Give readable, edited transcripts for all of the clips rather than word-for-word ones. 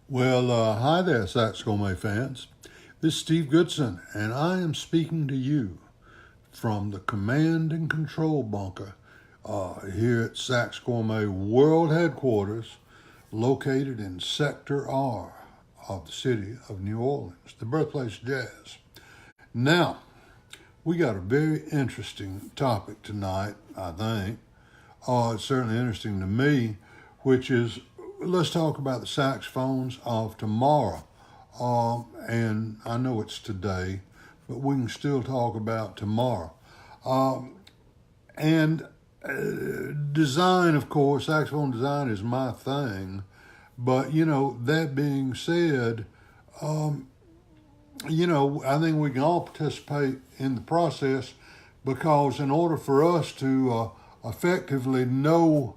Well, hi there, Sax Gourmet fans. This is Steve Goodson, and I am speaking to you from the Command and Control Bunker here at Sax Gourmet World Headquarters, located in Sector R of the city of New Orleans, the birthplace of jazz. Now, we got a very interesting topic tonight, I think. It's certainly interesting to me, which is let's talk about the saxophones of tomorrow. And I know it's today, but we can still talk about tomorrow. And design, of course, saxophone design is my thing. But, that being said, I think we can all participate in the process because in order for us to effectively know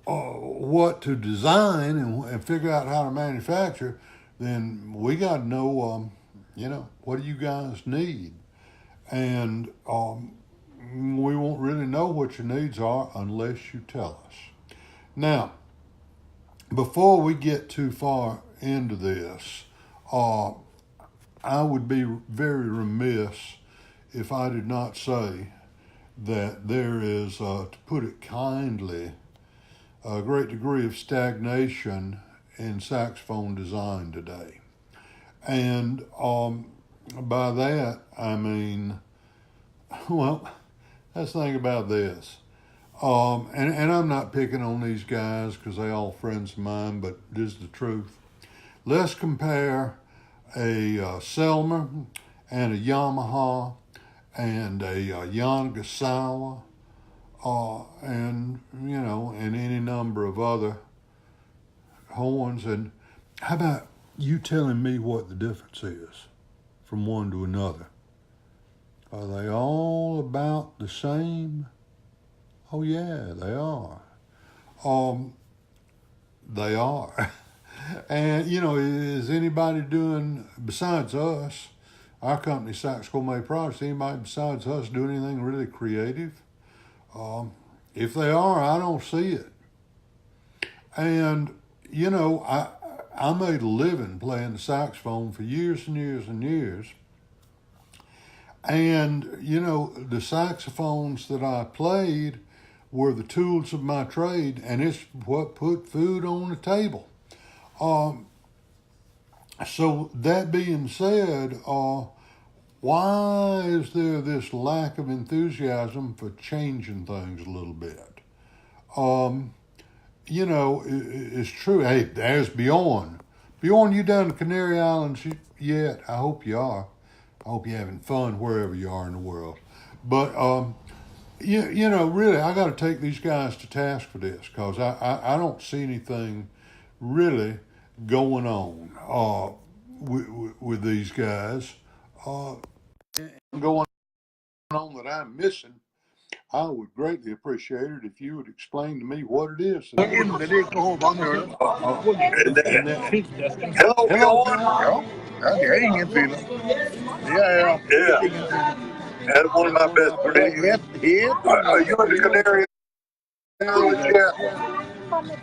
what to design and figure out how to manufacture, then we got to know, what do you guys need? And we won't really know what your needs are unless you tell us. Now, before we get too far into this, I would be very remiss if I did not say that there is, to put it kindly, a great degree of stagnation in saxophone design today. And by that, I mean, well, let's think about this. And I'm not picking on these guys because they're all friends of mine, but this is the truth. Let's compare a Selmer and a Yamaha and a Yangasawa and any number of other horns. And how about you telling me what the difference is from one to another? Are they all about the same? Oh yeah, they are. They are. And is anybody doing besides us, our company Sax Gourmet Products, anybody besides us doing anything really creative? If they are, I don't see it. And, I made a living playing the saxophone for years and years and years. And, the saxophones that I played were the tools of my trade, and it's what put food on the table. So that being said, why is there this lack of enthusiasm for changing things a little bit? It's true. Hey, there's Bjorn. Bjorn, you down the Canary Islands yet? I hope you are. I hope you're having fun wherever you are in the world. But, really, I got to take these guys to task for this because I don't see anything really going on with these guys. Going on that I'm missing. I would greatly appreciate it if you would explain to me what it is. Hello, Hello, Bjorn. Ja, det är ingen tydlig. Ja. That's one of my best friends. Are you in the Canary Islands yet?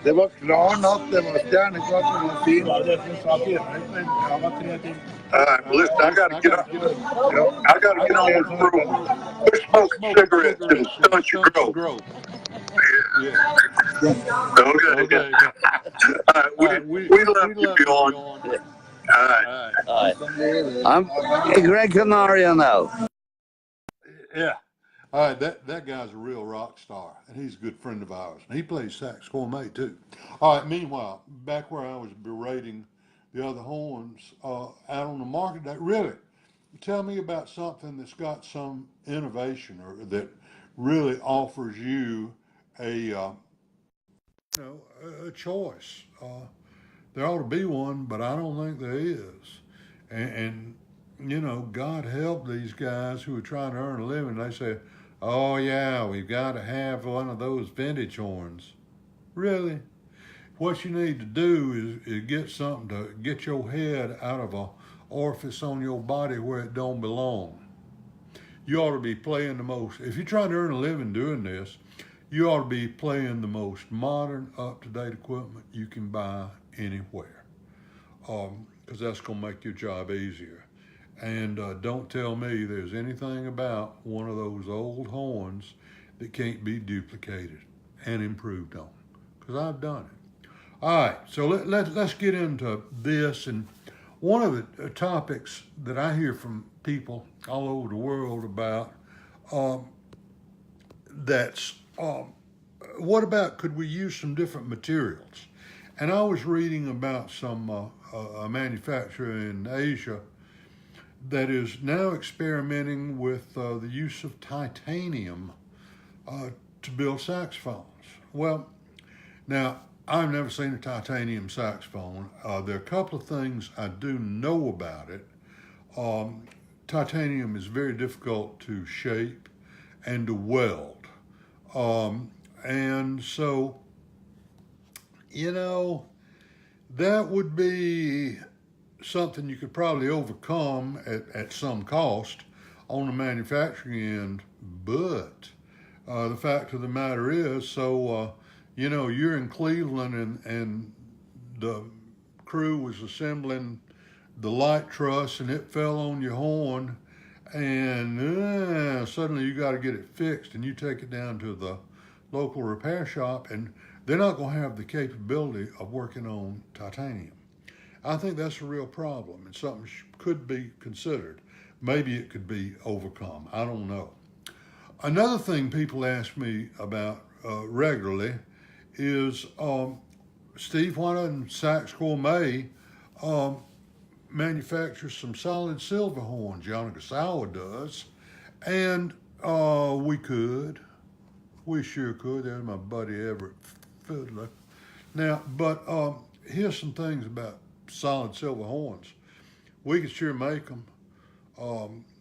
Det var klar natt, det var stjärneklart, det var fint. All right, well, listen, I got to get up. I got to get on with the room. Quit smoking cigarettes and stunt your growth. Yeah. Okay. All right, we love you, Bjorn. All right. I'm Greg Canaria now. Yeah. All right, that guy's a real rock star, and he's a good friend of ours. And he plays sax gourmet, too. All right, meanwhile, back where I was berating the other horns out on the market, that really, tell me about something that's got some innovation or that really offers you a choice. There ought to be one, but I don't think there is. And God help these guys who are trying to earn a living. They say, oh yeah, we've got to have one of those vintage horns. Really? What you need to do is get something to get your head out of a orifice on your body where it don't belong. You ought to be playing the most, if you're trying to earn a living doing this, you ought to be playing the most modern, up-to-date equipment you can buy anywhere. because that's going to make your job easier. And don't tell me there's anything about one of those old horns that can't be duplicated and improved on, because I've done it. All right, so let's get into this. And one of the topics that I hear from people all over the world about what about could we use some different materials? And I was reading about some a manufacturer in Asia that is now experimenting with the use of titanium to build saxophones. Well, now, I've never seen a titanium saxophone. There are a couple of things I do know about it. Titanium is very difficult to shape and to weld. And so, that would be something you could probably overcome at some cost on the manufacturing end. But the fact of the matter is, you're in Cleveland and the crew was assembling the light truss and it fell on your horn, and suddenly you got to get it fixed, and you take it down to the local repair shop, and they're not going to have the capability of working on titanium. I think that's a real problem, and something could be considered. Maybe it could be overcome. I don't know. Another thing people ask me about regularly is, Steve, why doesn't Sax Gourmet manufacture some solid silver horns? Yanagisawa does, and we sure could. There's my buddy Everett Fiddler. Now, but here's some things about solid silver horns. We could sure make them.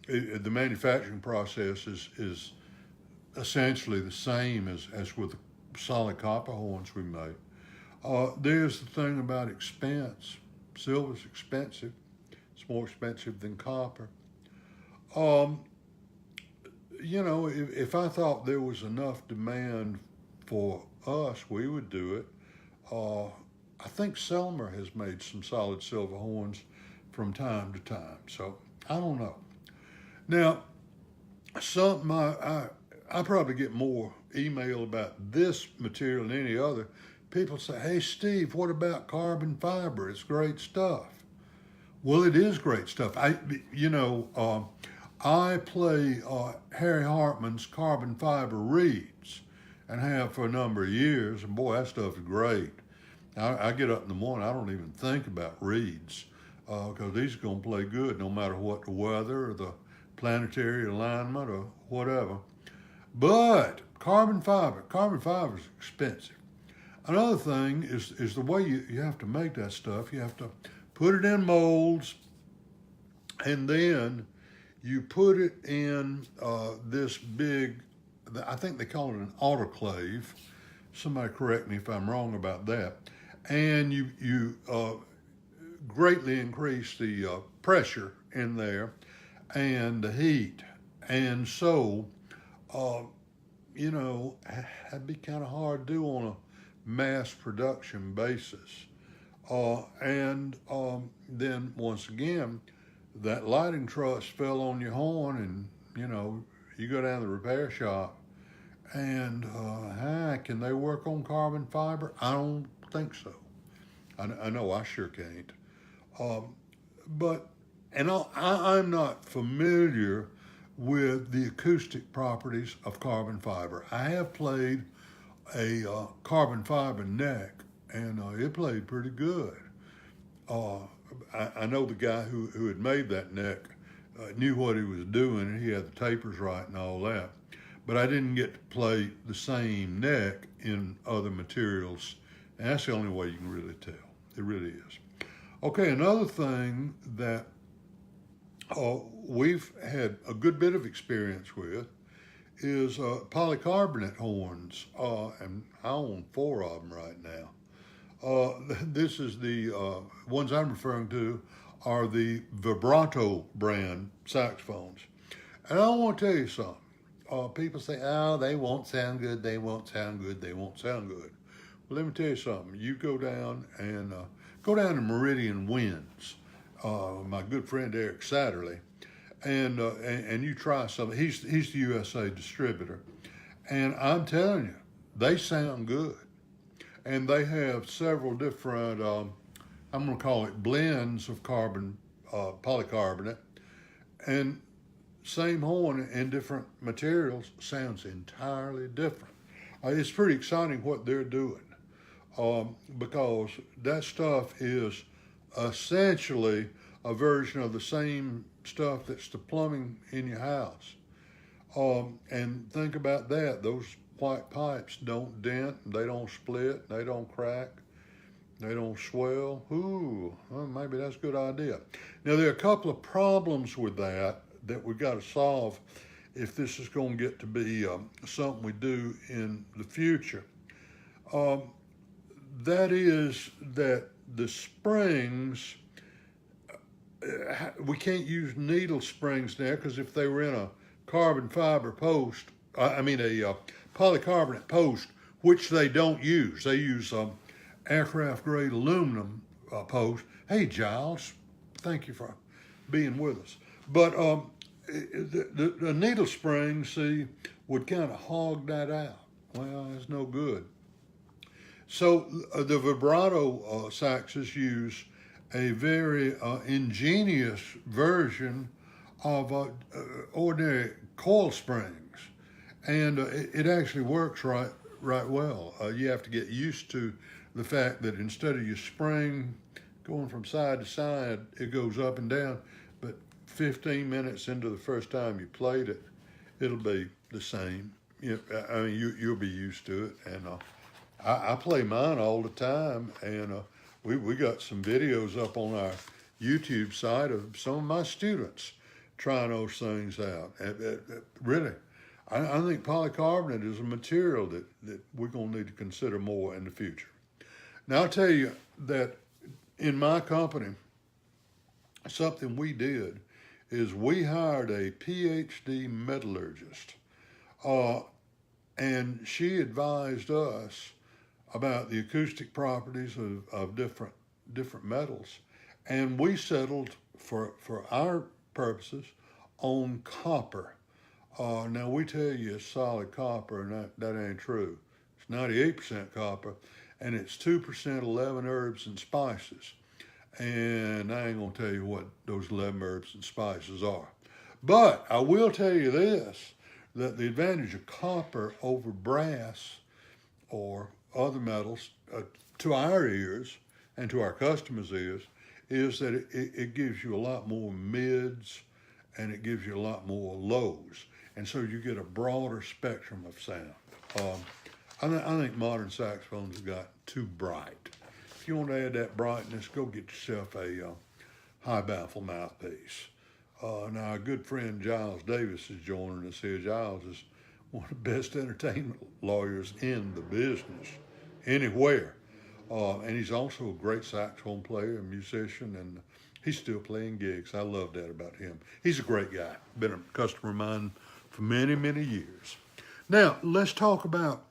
The manufacturing process is essentially the same as with the solid copper horns we make. There's the thing about expense. Silver's expensive. It's more expensive than copper. If I thought there was enough demand for us, we would do it. I think Selmer has made some solid silver horns from time to time, so I don't know. Now, I probably get more email about this material than any other. People say, "Hey, Steve, what about carbon fiber? It's great stuff." Well, it is great stuff. I play Harry Hartman's carbon fiber reeds and have for a number of years, and boy, that stuff is great. I get up in the morning, I don't even think about reeds because these are going to play good no matter what the weather or the planetary alignment or whatever. But carbon fiber is expensive. Another thing is the way you have to make that stuff. You have to put it in molds, and then you put it in this big, I think they call it an autoclave. Somebody correct me if I'm wrong about that. And you greatly increase the pressure in there and the heat. And so, that'd be kind of hard to do on a mass production basis. And then once again, that lighting truss fell on your horn, and you go down to the repair shop, and can they work on carbon fiber? I don't think so. I know I sure can't. I'm not familiar with the acoustic properties of carbon fiber. I have played a carbon fiber neck, and it played pretty good. I know the guy who had made that neck knew what he was doing, and he had the tapers right and all that. But I didn't get to play the same neck in other materials, and that's the only way you can really tell. It really is. Okay, another thing that we've had a good bit of experience with is polycarbonate horns, and I own 4 of them right now. This is the ones I'm referring to are the Vibrato brand saxophones. And I want to tell you something. People say, "Oh, they won't sound good, they won't sound good, they won't sound good." Well, let me tell you something. You go down and go down to Meridian Winds, my good friend Eric Satterley, and you try something. He's the USA distributor, and I'm telling you, they sound good, and they have several different. I'm going to call it blends of polycarbonate, and same horn in different materials sounds entirely different. It's pretty exciting what they're doing, because that stuff is essentially a version of the same stuff that's the plumbing in your house. And think about that. Those white pipes don't dent, they don't split, they don't crack, they don't swell. Ooh, well, maybe that's a good idea. Now, there are a couple of problems with that we got to solve if this is going to get to be something we do in the future. That is that the springs, we can't use needle springs now, because if they were in a carbon fiber post, a polycarbonate post, which they don't use. They use aircraft grade aluminum post. Hey, Giles, thank you for being with us. But the needle spring, see, would kind of hog that out. Well, that's no good. So the vibrato saxes use a very ingenious version of ordinary coil springs, and it actually works right well. You have to get used to the fact that instead of your spring going from side to side, it goes up and down, but 15 minutes into the first time you played it, it'll be the same. You'll be used to it, and I play mine all the time, and we got some videos up on our YouTube site of some of my students trying those things out. Really, I think polycarbonate is a material that we're going to need to consider more in the future. Now, I'll tell you that in my company, something we did is we hired a PhD metallurgist, and she advised us about the acoustic properties of different metals, and we settled for our purposes on copper. Now, we tell you it's solid copper, and that ain't true. It's 98% copper, and it's 2% 11 herbs and spices. And I ain't gonna tell you what those 11 herbs and spices are. But I will tell you this, that the advantage of copper over brass or other metals, to our ears and to our customers' ears, is that it gives you a lot more mids and it gives you a lot more lows. And so you get a broader spectrum of sound. I think modern saxophones have got too bright. If you want to add that brightness, go get yourself a high baffle mouthpiece. Now, our good friend Giles Davis is joining us here. Giles is one of the best entertainment lawyers in the business, anywhere. And he's also a great saxophone player, a musician, and he's still playing gigs. I love that about him. He's a great guy. Been a customer of mine for many, many years. Now, let's talk about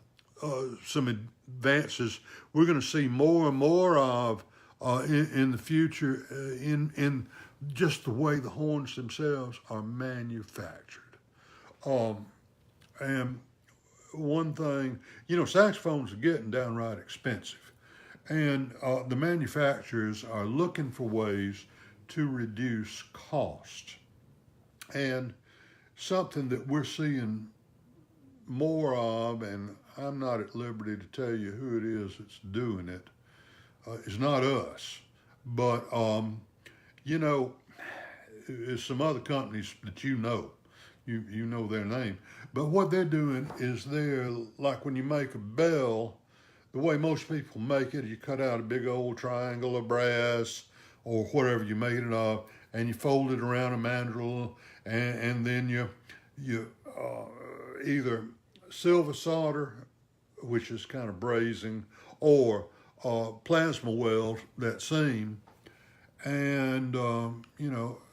some advances we're going to see more and more of in the future in just the way the horns themselves are manufactured. And one thing, saxophones are getting downright expensive, and the manufacturers are looking for ways to reduce cost. And something that we're seeing more of, and I'm not at liberty to tell you who it is that's doing it, is not us, but it's some other companies that you know their name. But what they're doing is they're like when you make a bell, the way most people make it, you cut out a big old triangle of brass or whatever you made it of, and you fold it around a mandrel, and then you either silver solder, which is kind of brazing, or plasma weld that seam, and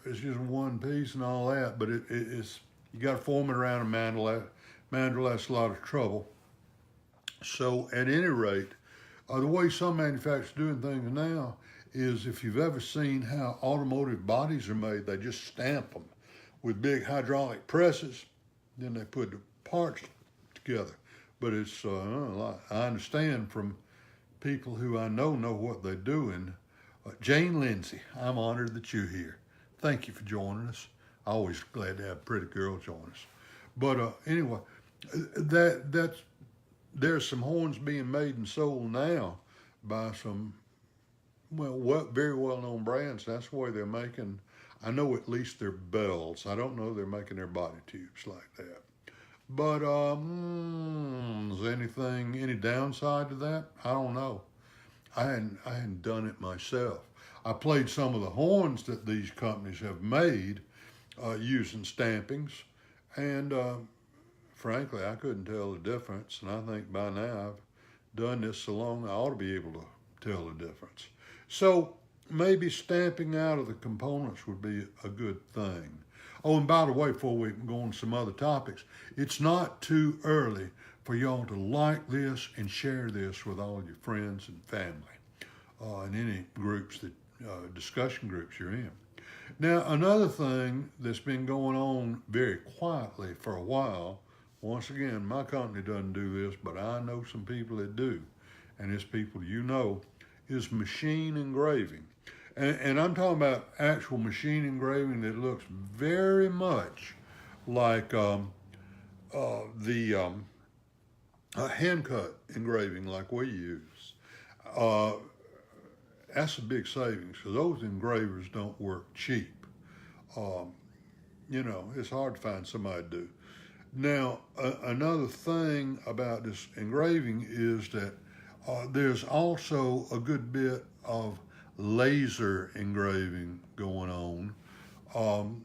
it's just one piece and all that, but it's you got to form it around a mandrel. That's a lot of trouble. So at any rate, the way some manufacturers are doing things now is if you've ever seen how automotive bodies are made, they just stamp them with big hydraulic presses, then they put the parts together. But it's, I understand from people who I know what they're doing. Jane Lindsay, I'm honored that you're here. Thank you for joining us. Always glad to have a pretty girl join us. But anyway, there's some horns being made and sold now by some very well-known brands. That's why they're making, I know at least their bells. I don't know they're making their body tubes like that. But is any downside to that? I don't know. I hadn't done it myself. I played some of the horns that these companies have made using stampings, and frankly, I couldn't tell the difference. And I think by now I've done this so long, I ought to be able to tell the difference. So maybe stamping out of the components would be a good thing. Oh, and by the way, before we go on to some other topics, it's not too early for y'all to like this and share this with all your friends and family and any groups discussion groups you're in. Now, another thing that's been going on very quietly for a while, once again, my company doesn't do this, but I know some people that do, and it's people is machine engraving. And I'm talking about actual machine engraving that looks very much like hand cut engraving like we use. That's a big savings because those engravers don't work cheap. It's hard to find somebody to do. Now, another thing about this engraving is that there's also a good bit of laser engraving going on,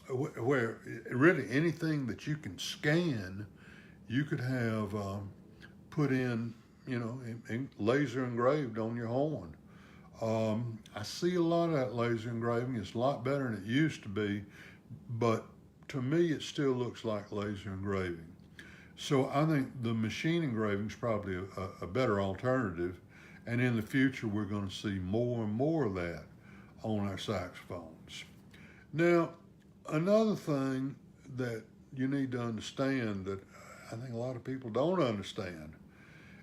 where really anything that you can scan, you could have put in, laser engraved on your horn. I see a lot of that laser engraving. It's a lot better than it used to be, but to me, it still looks like laser engraving. So I think the machine engraving is probably a better alternative. And in the future, we're going to see more and more of that on our saxophones. Now, another thing that you need to understand that I think a lot of people don't understand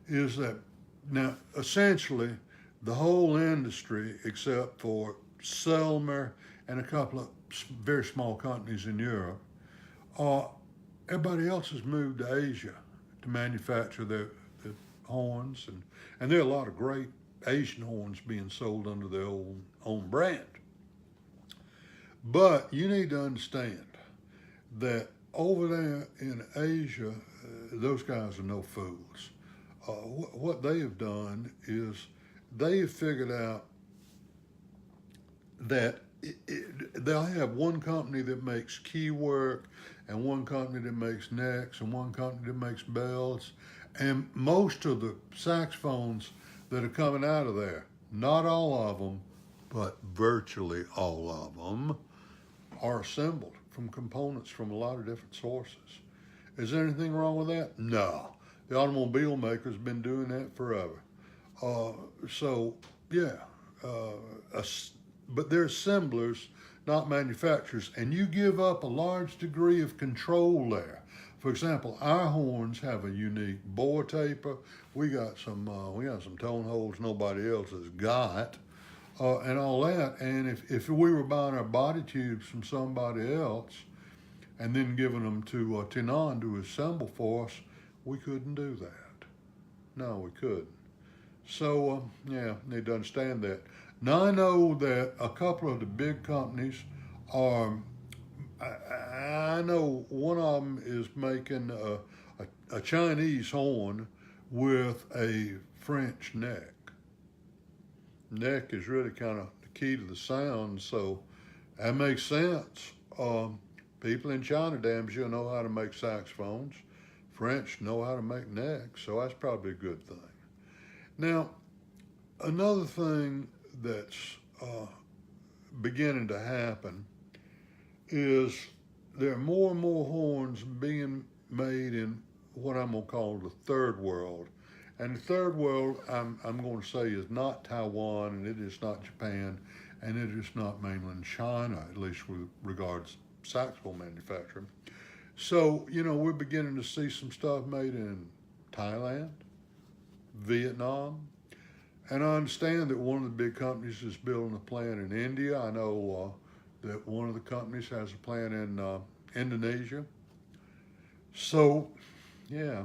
is that now, essentially, the whole industry, except for Selmer and a couple of very small companies in Europe, everybody else has moved to Asia to manufacture their horns, and there are a lot of great Asian horns being sold under their own brand. But you need to understand that over there in Asia, those guys are no fools. What they have done is they have figured out that they'll have one company that makes key work and one company that makes necks and one company that makes bells. And most of the saxophones that are coming out of there, not all of them, but virtually all of them, are assembled from components from a lot of different sources. Is there anything wrong with that? No. The automobile maker's been doing that forever. But they're assemblers, not manufacturers, and you give up a large degree of control there. For example, our horns have a unique bore taper. We got some tone holes nobody else has got, and all that. And if we were buying our body tubes from somebody else and then giving them to Tinan to assemble for us, we couldn't do that. No, we couldn't. So, need to understand that. Now, I know that a couple of the big companies are, I know one of them is making a Chinese horn with a French neck. Neck is really kind of the key to the sound, so that makes sense. People in China, damn sure, know how to make saxophones. French know how to make necks, so that's probably a good thing. Now, another thing that's beginning to happen is there are more and more horns being made in what I'm going to call the third world. And the third world, I'm going to say, is not Taiwan, and it is not Japan, and it is not mainland China, at least with regards to saxophone manufacturing. So, we're beginning to see some stuff made in Thailand, Vietnam, and I understand that one of the big companies is building a plant in India. I know that one of the companies has a plant in Indonesia. So, yeah.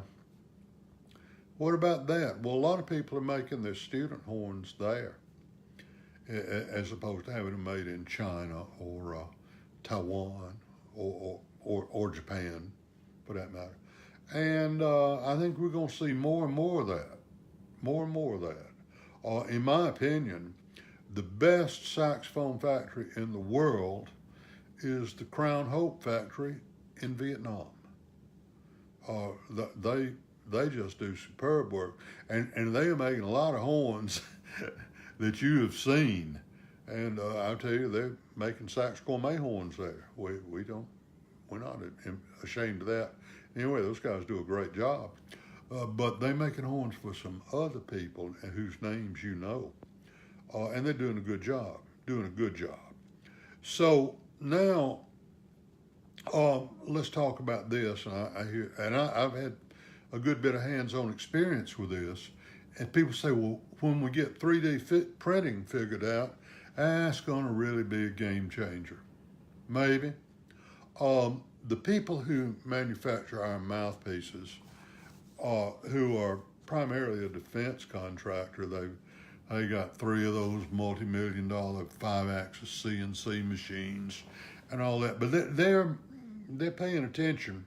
What about that? Well, a lot of people are making their student horns there, as opposed to having them made in China or Taiwan or Japan, for that matter. And I think we're going to see more and more of that, more and more of that. In my opinion, the best saxophone factory in the world is the Crown Hope factory in Vietnam. They just do superb work, and they are making a lot of horns that you have seen. And I'll tell you, they're making Sax Gourmet horns there. We're not ashamed of that. Anyway, those guys do a great job. But they're making horns for some other people whose names you know. And they're doing a good job, So now, let's talk about this. And I've had a good bit of hands-on experience with this. And people say, well, when we get 3D printing figured out, that's going to really be a game changer. Maybe. The people who manufacture our mouthpieces, who are primarily a defense contractor, they got 3 of those multi-million-dollar 5-axis CNC machines and all that. But they're paying attention.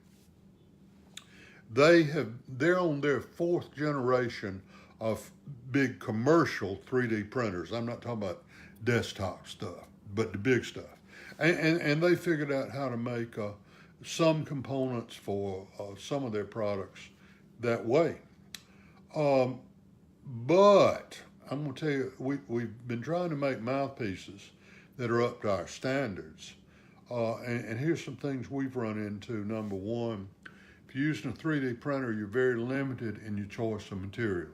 They're on their 4th generation of big commercial 3D printers. I'm not talking about desktop stuff, but the big stuff. And they figured out how to make some components for some of their products that way. But I'm going to tell you, we've been trying to make mouthpieces that are up to our standards. And here's some things we've run into. Number one, if you're using a 3D printer, you're very limited in your choice of materials.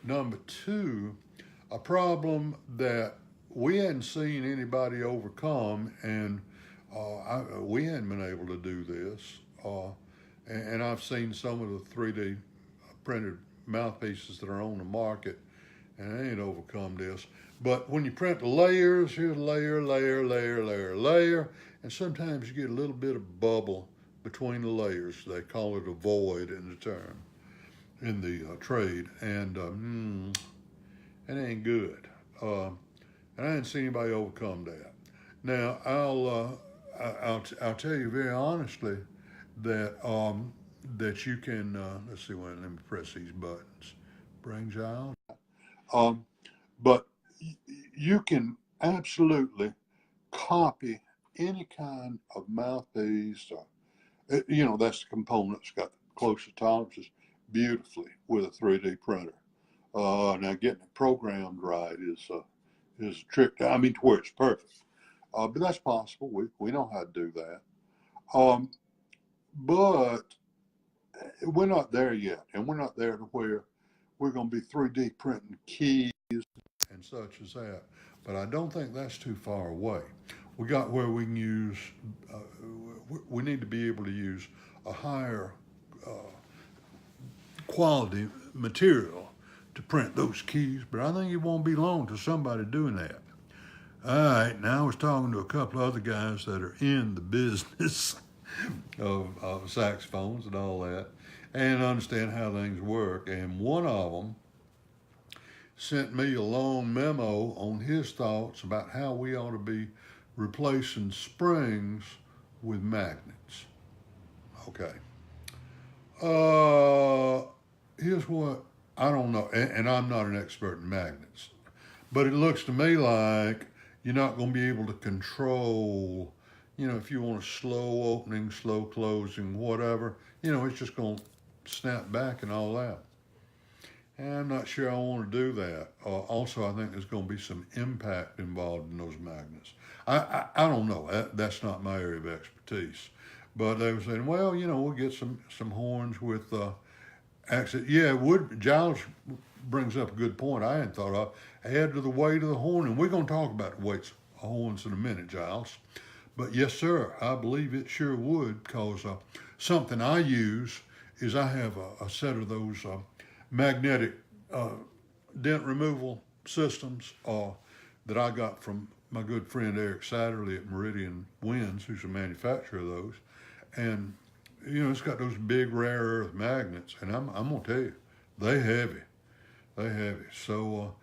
Number two, a problem that we hadn't seen anybody overcome, and we hadn't been able to do this. And I've seen some of the 3D printed mouthpieces that are on the market, and they ain't overcome this. But when you print the layers, here's layer, and sometimes you get a little bit of bubble between the layers. They call it a void in the term, in the trade, and it ain't good. And I didn't see anybody overcome that. Now, I'll tell you very honestly that that you can, let's see, let me press these buttons. Brings out. But you can absolutely copy any kind of mouthpiece, that's the component that's got the closest tolerances beautifully with a 3D printer. Now getting it programmed right is a trick. I mean, to where it's perfect. But that's possible. We know how to do that. But we're not there yet, and we're not there to where we're going to be 3D printing keys and such as that. But I don't think that's too far away. We got where we can use, we need to be able to use a higher quality material to print those keys, but I think it won't be long till somebody doing that. All right, now I was talking to a couple of other guys that are in the business of saxophones and all that, and understand how things work. And one of them sent me a long memo on his thoughts about how we ought to be replacing springs with magnets. Okay. Here's what I don't know, and I'm not an expert in magnets, but it looks to me like you're not going to be able to control, if you want a slow opening, slow closing, whatever, it's just going to snap back and all that. And I'm not sure I want to do that. Also, I think there's going to be some impact involved in those magnets. I don't know. That's not my area of expertise. But they were saying, well, we'll get some horns with Actually, yeah, it would. Giles brings up a good point I hadn't thought of. Add to the weight of the horn, and we're going to talk about the weights of horns in a minute, Giles. But yes, sir, I believe it sure would, because something I use is I have a set of those magnetic dent removal systems that I got from my good friend Eric Satterley at Meridian Winds, who's a manufacturer of those. And, you know, it's got those big rare earth magnets, and I'm going to tell you, they heavy. They heavy. So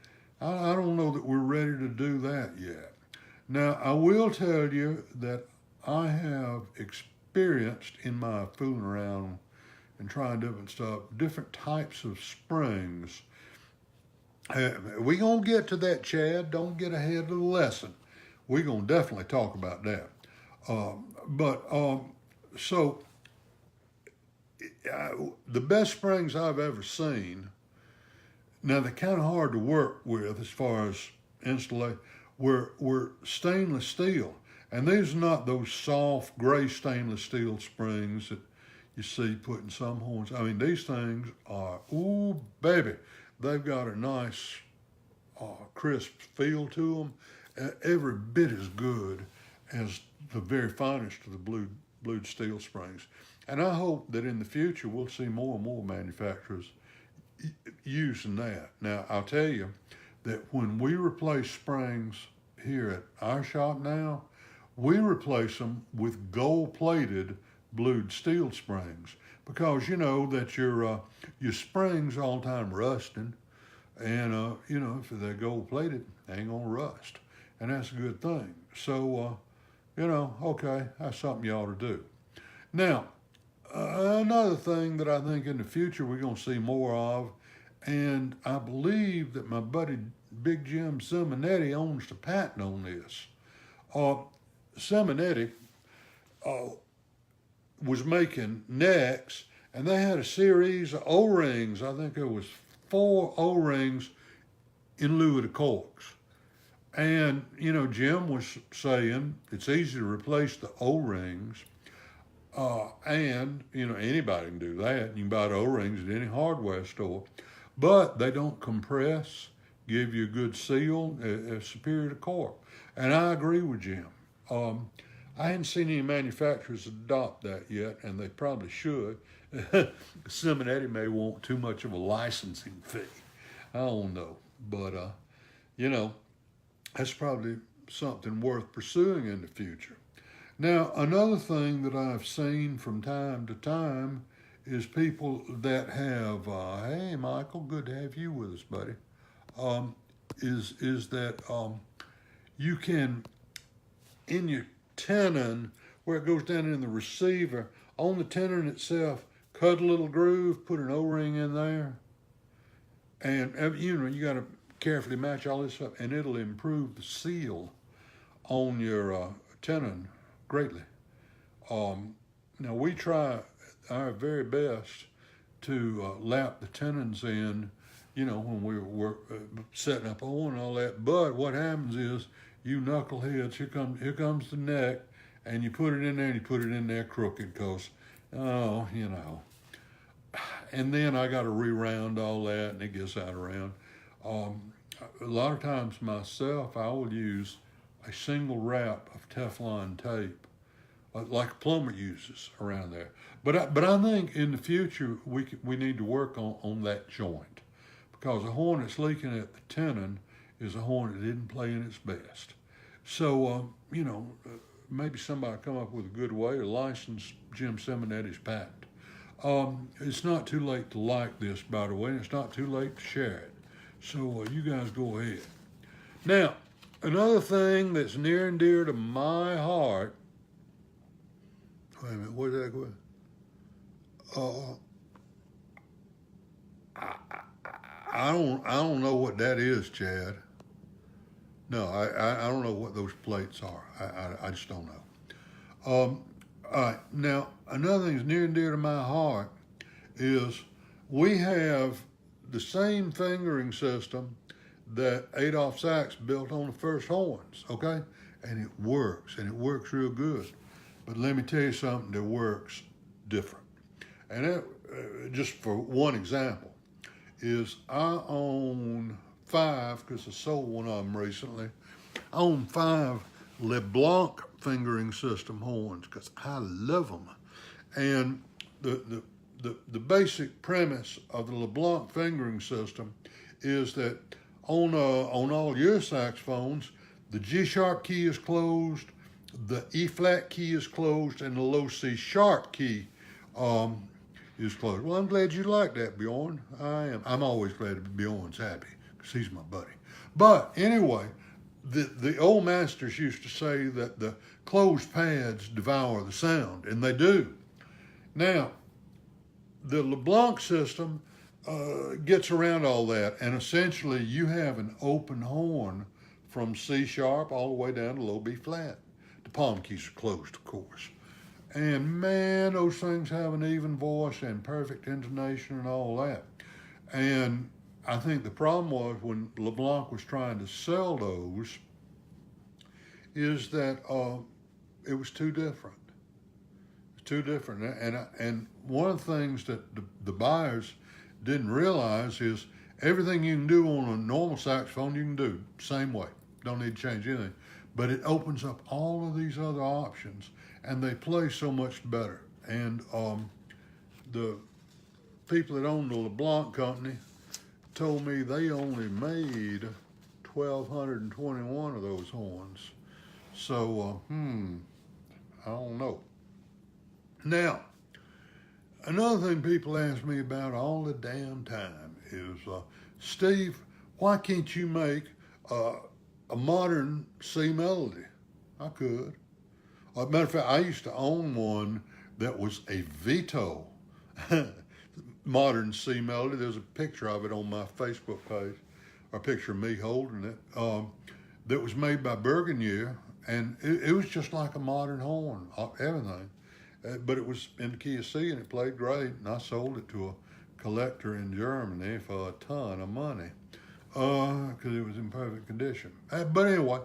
I don't know that we're ready to do that yet. Now, I will tell you that I have experienced in my fooling around and trying different stuff, different types of springs. We're going to get to that, Chad. Don't get ahead of the lesson. We're going to definitely talk about that. So the best springs I've ever seen, now they're kind of hard to work with as far as installation, were stainless steel. And these are not those soft gray stainless steel springs that you see put in some horns. I mean, these things are, ooh, baby, they've got a nice crisp feel to them, every bit as good as the very finest of the blued steel springs. And I hope that in the future we'll see more and more manufacturers using that. Now, I'll tell you that when we replace springs here at our shop now, we replace them with gold-plated blued steel springs, because you know that your springs all the time rusting, and you know, if they're gold-plated, they ain't gonna rust, and that's a good thing. So you know, okay, that's something you ought to do. Now, another thing that I think in the future we're gonna see more of, and I believe that my buddy Big Jim Simonetti owns the patent on this. Simonetti was making necks, and they had a series of O-rings. I think there was 4 O-rings in lieu of the corks. And, you know, Jim was saying it's easy to replace the O-rings, and, you know, anybody can do that. You can buy the O-rings at any hardware store, but they don't compress, give you a good seal, superior to cork. And I agree with Jim. I hadn't seen any manufacturers adopt that yet, and they probably should. Simonetti may want too much of a licensing fee. I don't know. But, you know, that's probably something worth pursuing in the future. Now, another thing that I've seen from time to time is people that have, hey, Michael, good to have you with us, buddy, is that you can, in your tenon, where it goes down in the receiver, on the tenon itself, cut a little groove, put an O-ring in there, and you know, you got to carefully match all this up, and it'll improve the seal on your tenon greatly. Now, we try our very best to lap the tenons in, you know, when we're setting up on and all that, but what happens is, you knuckleheads, here comes the neck, and you put it in there, and you put it in there crooked, because, oh, you know. And then I got to re-round all that, and it gets out of round. A lot of times myself, I will use a single wrap of Teflon tape, like a plumber uses around there. But I think in the future, we need to work on that joint, because a horn that's leaking at the tenon is a horn that didn't play in its best. So, you know, maybe somebody come up with a good way to license Jim Simonetti's patent. It's not too late to like this, by the way, and it's not too late to share it. So you guys go ahead. Now, another thing that's near and dear to my heart, wait a minute, where's that going? I don't know what that is, Chad. No, I don't know what those plates are. I just don't know. All right, now another thing that's near and dear to my heart is we have the same fingering system that Adolph Sax built on the first horns, okay? And it works real good. But let me tell you something that works different. And just for one example, is I own 5, because I sold one of them recently. I own 5 Leblanc fingering system horns because I love them. And the basic premise of the Leblanc fingering system is that on all your saxophones, the G sharp key is closed, the E flat key is closed, and the low C sharp key is closed. Well, I'm glad you like that, Bjorn. I am. I'm always glad Bjorn's happy because he's my buddy. But anyway, the old masters used to say that the closed pads devour the sound, and they do. Now, the Leblanc system gets around all that, and essentially you have an open horn from C sharp all the way down to low B flat. The palm keys are closed, of course. And man, those things have an even voice and perfect intonation and all that. And I think the problem was when Leblanc was trying to sell those is that it was too different. Too different. And one of the things that the buyers didn't realize is everything you can do on a normal saxophone, you can do same way. Don't need to change anything. But it opens up all of these other options, and they play so much better. And the people that own the Leblanc company told me they only made 1,221 of those horns. So, I don't know. Now, another thing people ask me about all the damn time is, Steve, why can't you make a modern C melody? I could. Matter of fact, I used to own one that was a Vito modern C melody. There's a picture of it on my Facebook page, or a picture of me holding it, that was made by Bergenier, and it was just like a modern horn, everything. But it was in the key of C, and it played great, and I sold it to a collector in Germany for a ton of money because it was in perfect condition. But anyway,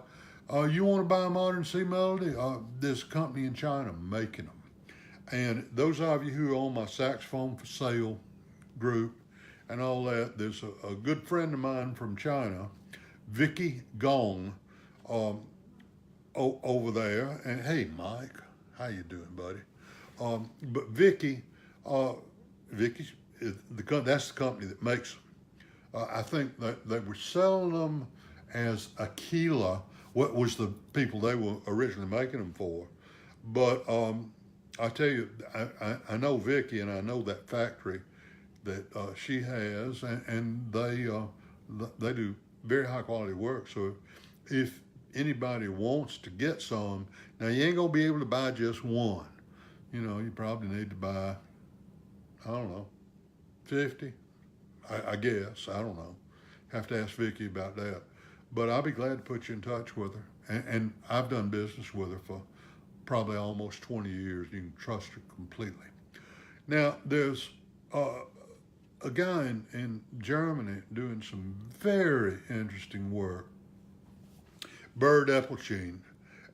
you want to buy a modern C melody? There's a company in China making them. And those of you who own my saxophone for sale group and all that, there's a good friend of mine from China, Vicky Gong, over there. And hey, Mike, how you doing, buddy? But Vicky's that's the company that makes them. I think that they were selling them as Aquila, what was the people they were originally making them for. But I tell you, I know Vicky, and I know that factory that she has, and they do very high quality work. So if anybody wants to get some, now you ain't gonna be able to buy just one. You know, you probably need to buy, I don't know, 50, I guess. I don't know. Have to ask Vicky about that. But I'll be glad to put you in touch with her. And I've done business with her for probably almost 20 years. You can trust her completely. Now, there's a guy in Germany doing some very interesting work, Bird Eppelstein.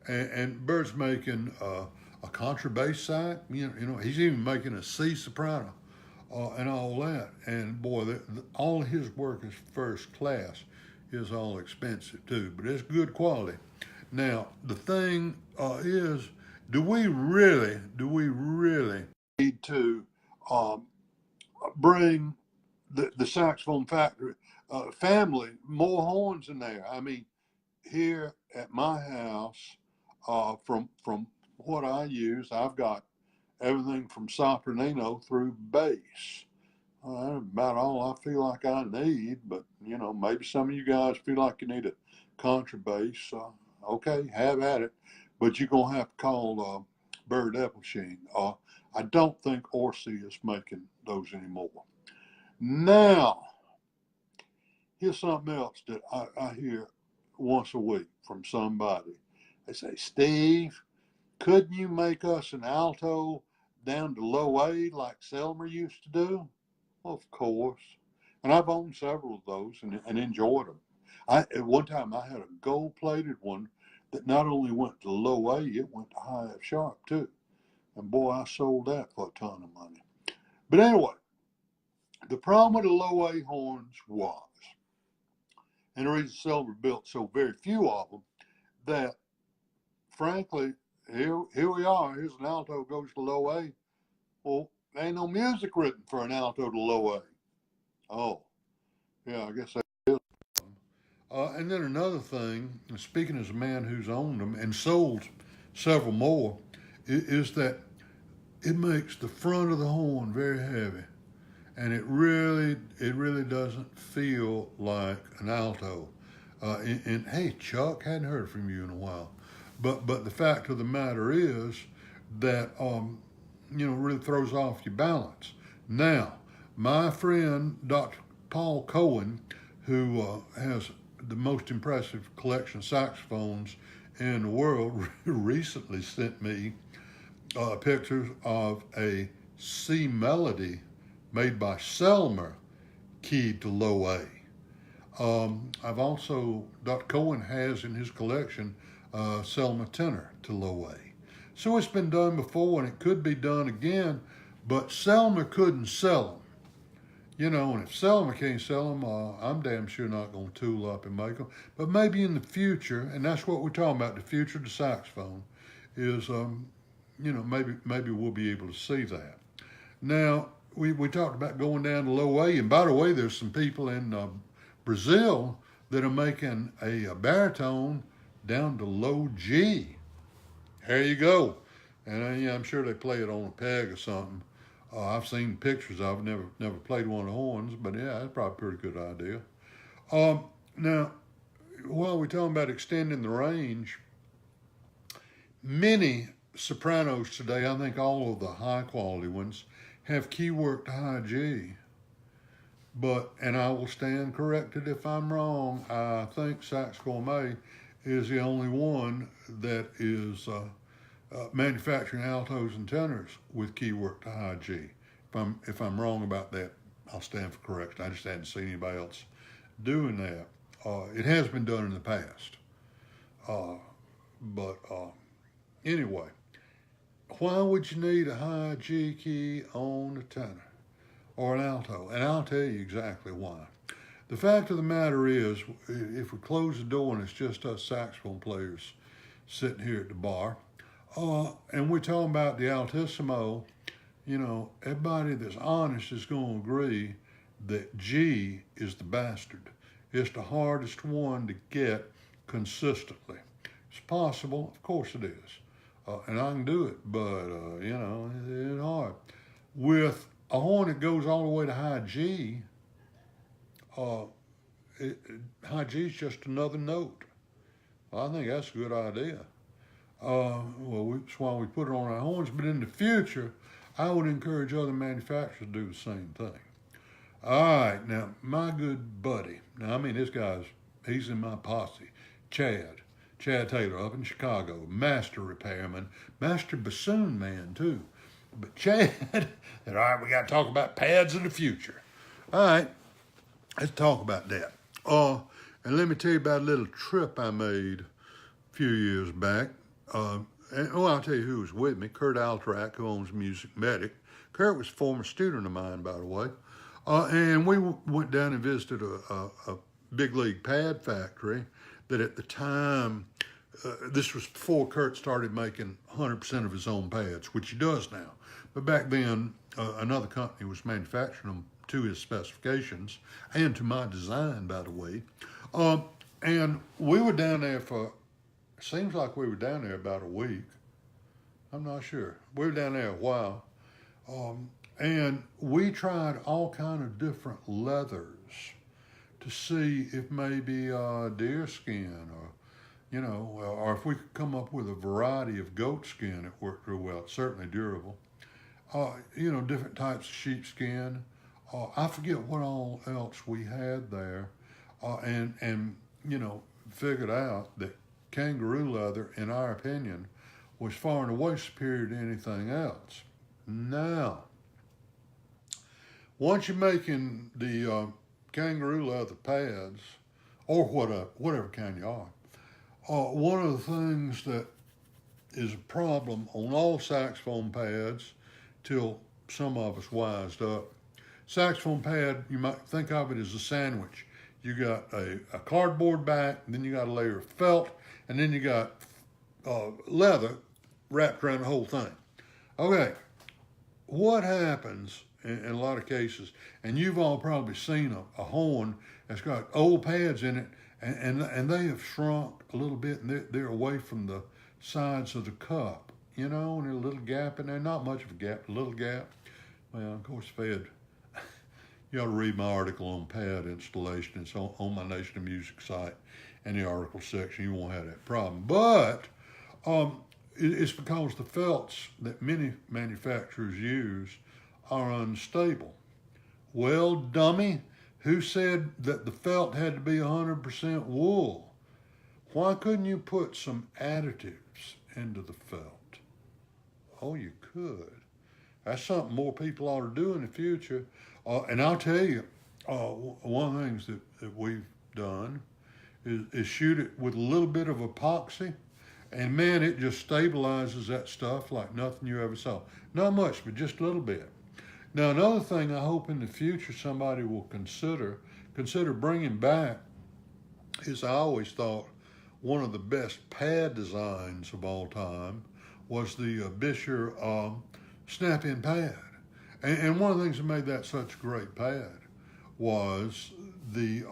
And Bird's making a contrabass sax, you know, he's even making a C soprano and all that. And boy, all of his work is first class. It's all expensive too, but it's good quality. Now, the thing is, do we really need to bring the saxophone factory family more horns in there? I mean, here at my house, from what I use, I've got everything from sopranino through bass. About all I feel like I need, but you know, maybe some of you guys feel like you need a contrabass. Okay, have at it, but you're gonna have to call Bird Eppelstein. I don't think Orsi is making those anymore. Now, here's something else that I hear once a week from somebody. They say, Steve, couldn't you make us an alto down to low A like Selmer used to do? Well, of course. And I've owned several of those and enjoyed them. At one time, I had a gold-plated one that not only went to low A, it went to high F sharp too. And boy, I sold that for a ton of money. But anyway, The problem with the low A horns was, and the reason Selmer built so very few of them, that frankly, here we are. Here's an alto goes to low A. Well, there ain't no music written for an alto to low A. Oh, yeah, I guess that is. And then another thing, speaking as a man who's owned them and sold several more, is that it makes the front of the horn very heavy, and it really doesn't feel like an alto. And hey, Chuck, hadn't heard from you in a while, but the fact of the matter is that really throws off your balance. Now, my friend Dr. Paul Cohen, who has the most impressive collection of saxophones in the world, recently sent me pictures of a C melody made by Selmer, keyed to low A. I've also, Dr. Cohen has in his collection Selmer tenor to low A. So it's been done before and it could be done again, but Selmer couldn't sell them. And if Selmer can't sell them, I'm damn sure not going to tool up and make them. But maybe in the future, and that's what we're talking about, the future of the saxophone, is, maybe we'll be able to see that. Now, we talked about going down to low A, and by the way, there's some people in Brazil that are making a baritone down to low G. There you go. And I'm sure they play it on a peg or something. I've seen pictures of it, never played one of the horns, but yeah, that's probably a pretty good idea. Now, while we're talking about extending the range, many sopranos today, I think all of the high quality ones, have keywork to high G. And I will stand corrected if I'm wrong. I think Sax Gourmet is the only one that is manufacturing altos and tenors with keywork to high G. If I'm wrong about that, I'll stand for correction. I just hadn't seen anybody else doing that. It has been done in the past. Anyway, why would you need a high G key on a tenor or an alto? And I'll tell you exactly why. The fact of the matter is, if we close the door and it's just us saxophone players sitting here at the bar, and we're talking about the Altissimo, everybody that's honest is going to agree that G is the bastard. It's the hardest one to get consistently. It's possible, of course it is, and I can do it, but, it's hard. With a horn that goes all the way to high G, high G is just another note. I think that's a good idea. That's why we put it on our horns. But in the future, I would encourage other manufacturers to do the same thing. All right, now, my good buddy, he's in my posse, Chad Taylor up in Chicago, master repairman, master bassoon man too. But Chad said, all right, we got to talk about pads of the future. All right, let's talk about that. And let me tell you about a little trip I made a few years back. I'll tell you who was with me. Kurt Alterac, who owns Music Medic. Kurt was a former student of mine, by the way. And we went down and visited a big league pad factory that at the time, this was before Kurt started making 100% of his own pads, which he does now. But back then, another company was manufacturing them to his specifications and to my design, by the way. And we were down there seems like we were down there about a week. I'm not sure. We were down there a while. And we tried all kind of different leathers to see if maybe deer skin or if we could come up with a variety of goat skin that worked real well. It's certainly durable. Different types of sheepskin. I forget what all else we had there. And figured out that kangaroo leather, in our opinion, was far and away superior to anything else. Now, once you're making the kangaroo leather pads, or whatever kind you are, one of the things that is a problem on all saxophone pads, till some of us wised up, saxophone pad, you might think of it as a sandwich. You got a cardboard back, then you got a layer of felt, and then you got leather wrapped around the whole thing. Okay, what happens in a lot of cases, and you've all probably seen a horn that's got old pads in it, and they have shrunk a little bit, and they're away from the sides of the cup, and there's a little gap in there, not much of a gap, a little gap. Well, of course, Fed, you ought to read my article on pad installation. It's on my Nation of Music site in the article section. You won't have that problem. But it's because the felts that many manufacturers use are unstable. Well, dummy, who said that the felt had to be 100% wool? Why couldn't you put some additives into the felt? Oh, you could. That's something more people ought to do in the future. And I'll tell you, one of the things that we've done is shoot it with a little bit of epoxy. And man, it just stabilizes that stuff like nothing you ever saw. Not much, but just a little bit. Now, another thing I hope in the future somebody will consider bringing back is I always thought one of the best pad designs of all time was the Bisher snap-in pad. And one of the things that made that such a great pad was the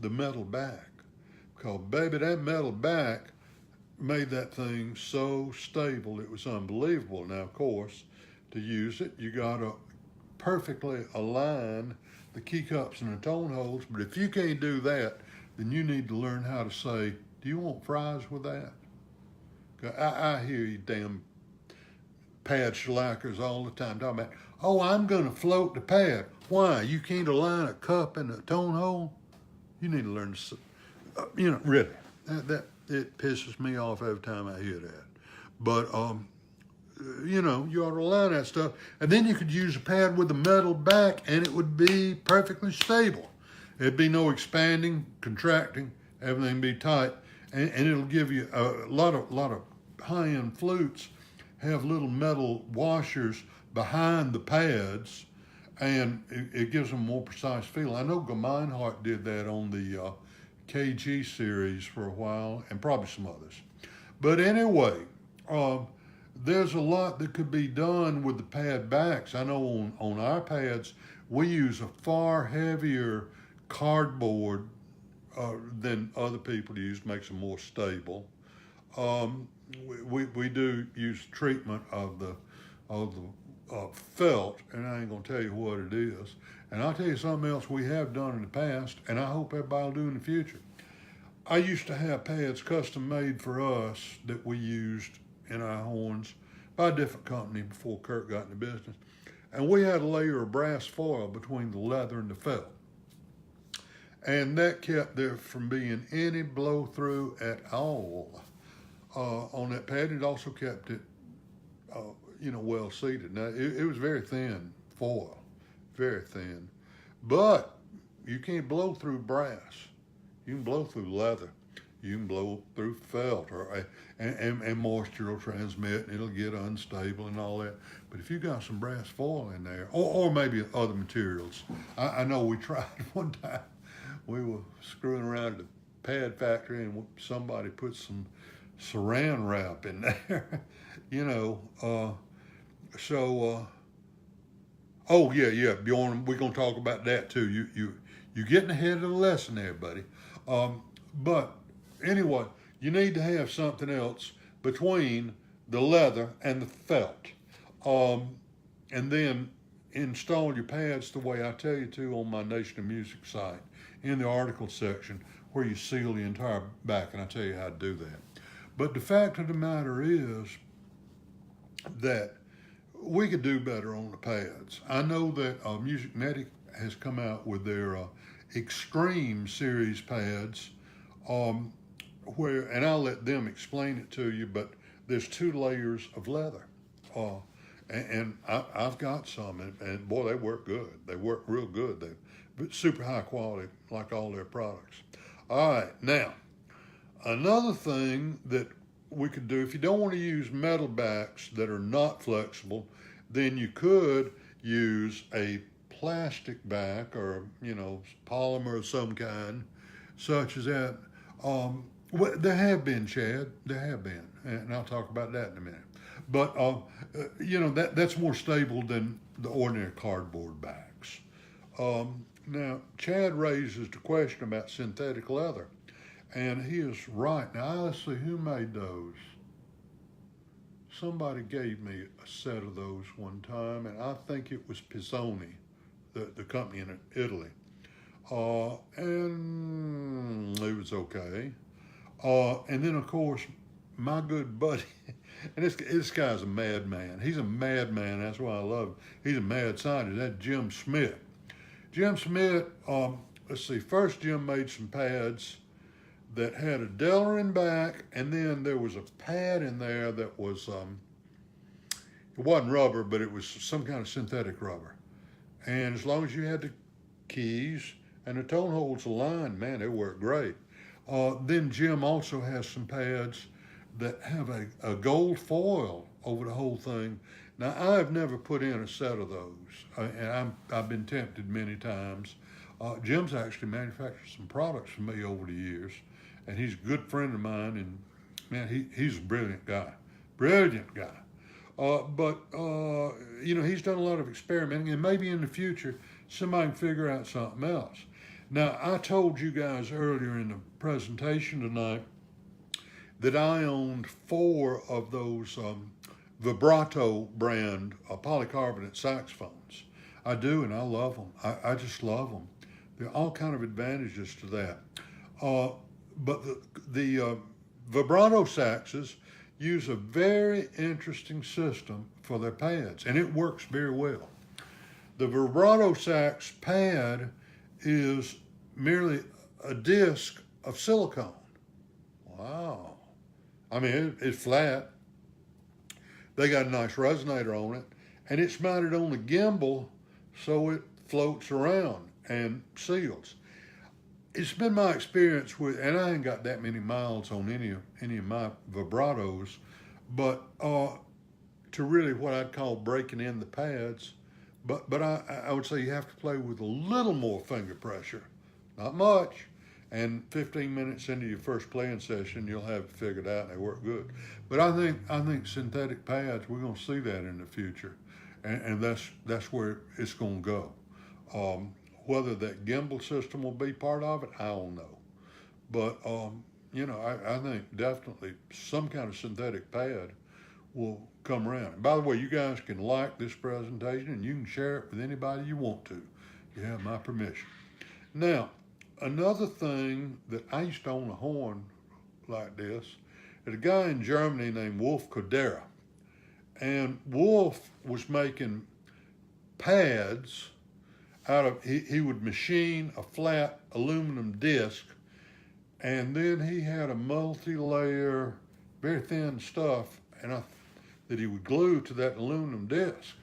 metal back. Because, baby, that metal back made that thing so stable, it was unbelievable. Now, of course, to use it, you got to perfectly align the key cups and the tone holes. But if you can't do that, then you need to learn how to say, do you want fries with that? I hear you damn pad shellackers all the time talking about, oh, I'm going to float the pad. Why? You can't align a cup and a tone hole? You need to learn to, really. That it pisses me off every time I hear that. But, you ought to align that stuff. And then you could use a pad with a metal back and it would be perfectly stable. It'd be no expanding, contracting, everything be tight. And it'll give you a lot of high-end flutes have little metal washers behind the pads, and it gives them a more precise feel. I know Gemeinhardt did that on the KG series for a while, and probably some others. But anyway, there's a lot that could be done with the pad backs. I know on our pads, we use a far heavier cardboard than other people use, makes them more stable. We do use treatment of the felt, and I ain't gonna tell you what it is. And I'll tell you something else we have done in the past, and I hope everybody will do in the future. I used to have pads custom made for us that we used in our horns by a different company before Kurt got in the business. And we had a layer of brass foil between the leather and the felt. And that kept there from being any blow through at all on that pad. It also kept it, well seated. Now, it was very thin foil, very thin. But you can't blow through brass. You can blow through leather. You can blow through felt, and moisture will transmit, and it'll get unstable and all that. But if you got some brass foil in there, or maybe other materials. I know we tried one time. We were screwing around at the pad factory, and somebody put some saran wrap in there, oh yeah, Bjorn, we're gonna talk about that too. You're getting ahead of the lesson there, buddy. But anyway, you need to have something else between the leather and the felt, and then install your pads the way I tell you to on my Nation of Music site in the article section, where you seal the entire back, and I tell you how to do that. But the fact of the matter is that we could do better on the pads. I know that Musicnetic has come out with their Extreme series pads, and I'll let them explain it to you, but there's 2 layers of leather. And I've got some, and boy, they work good. They work real good. They're super high quality, like all their products. All right, now, another thing that we could do, if you don't want to use metal backs that are not flexible, then you could use a plastic back or, polymer of some kind, such as that. Well, there have been, Chad. There have been, and I'll talk about that in a minute. But that's more stable than the ordinary cardboard backs. Now, Chad raises the question about synthetic leather, and he is right. Now, let's see who made those. Somebody gave me a set of those one time, and I think it was Pizzoni, the company in Italy. And it was okay. And then, of course, my good buddy, and this guy's a madman. He's a madman. That's why I love him. He's a mad scientist. That's Jim Smith. Jim Smith, let's see, first Jim made some pads that had a Delrin back, and then there was a pad in there that was, it wasn't rubber, but it was some kind of synthetic rubber. And as long as you had the keys and the tone holes aligned, man, it worked great. Then Jim also has some pads that have a gold foil over the whole thing. Now, I've never put in a set of those, and I've been tempted many times. Jim's actually manufactured some products for me over the years, and he's a good friend of mine, and man, he's a brilliant guy. But he's done a lot of experimenting, and maybe in the future, somebody can figure out something else. Now, I told you guys earlier in the presentation tonight that I owned 4 of those Vibrato brand polycarbonate saxophones. I do, and I love them. I just love them. There are all kind of advantages to that. But the Vibrato saxes use a very interesting system for their pads, and it works very well. The Vibrato Sax Pad is merely a disc of silicone. Wow. I mean, it's flat. They got a nice resonator on it, and it's mounted on the gimbal so it floats around and seals. It's been my experience with, and I ain't got that many miles on any of my vibratos, but to really what I'd call breaking in the pads, but I would say you have to play with a little more finger pressure, not much, and 15 minutes into your first playing session, you'll have it figured out and they work good. But I think synthetic pads, we're going to see that in the future, and that's where it's going to go. Whether that gimbal system will be part of it, I don't know. But, I think definitely some kind of synthetic pad will come around. And by the way, you guys can like this presentation and you can share it with anybody you want to. You have my permission. Now, another thing that I used to own a horn like this, there's a guy in Germany named Wolf Kodera. And Wolf was making pads out of, he would machine a flat aluminum disc, and then he had a multi-layer, very thin stuff, that he would glue to that aluminum disc.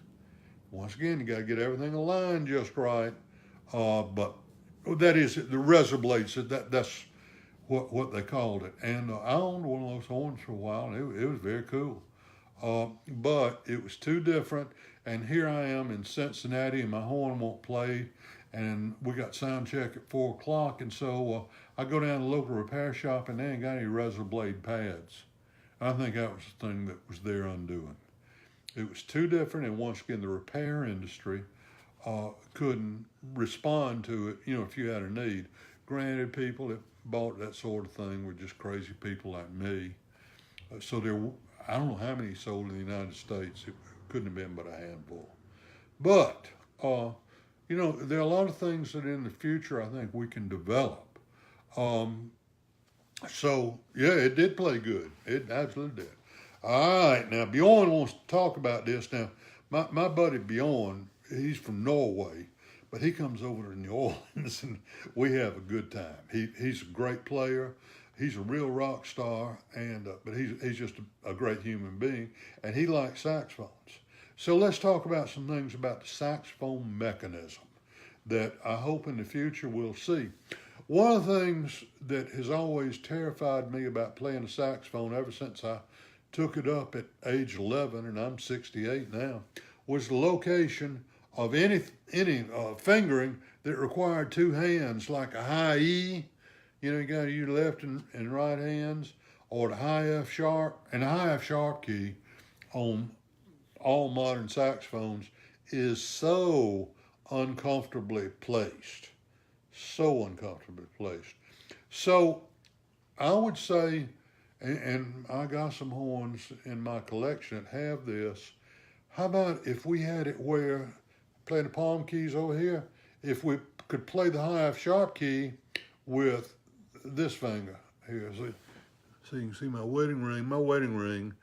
Once again, you got to get everything aligned just right, but that is the razor blades. That's what they called it. And I owned one of those horns for a while, and it was very cool. But it was too different, and here I am in Cincinnati, and my horn won't play, and we got sound check at 4 o'clock, and so I go down to the local repair shop, and they ain't got any razor blade pads. I think that was the thing that was their undoing. It was too different, and once again, the repair industry couldn't respond to it, if you had a need. Granted, people that bought that sort of thing were just crazy people like me. So I don't know how many sold in the United States. It couldn't have been but a handful. But, there are a lot of things that in the future I think we can develop. So, yeah, it did play good. It absolutely did. All right, now, Bjorn wants to talk about this. Now, my buddy Bjorn, he's from Norway, but he comes over to New Orleans, and we have a good time. He's a great player. He's a real rock star, but he's just a great human being, and he likes saxophones. So let's talk about some things about the saxophone mechanism that I hope in the future we'll see. One of the things that has always terrified me about playing a saxophone ever since I took it up at age 11, and I'm 68 now, was the location of any fingering that required two hands, like a high E. You know, you got to use left and right hands, or the high F sharp. And the high F sharp key on all modern saxophones is so uncomfortably placed. So uncomfortably placed. So I would say, and I got some horns in my collection that have this. How about if we had it where, play the palm keys over here, if we could play the high F sharp key with this finger here. So you can see my wedding ring. My wedding ring,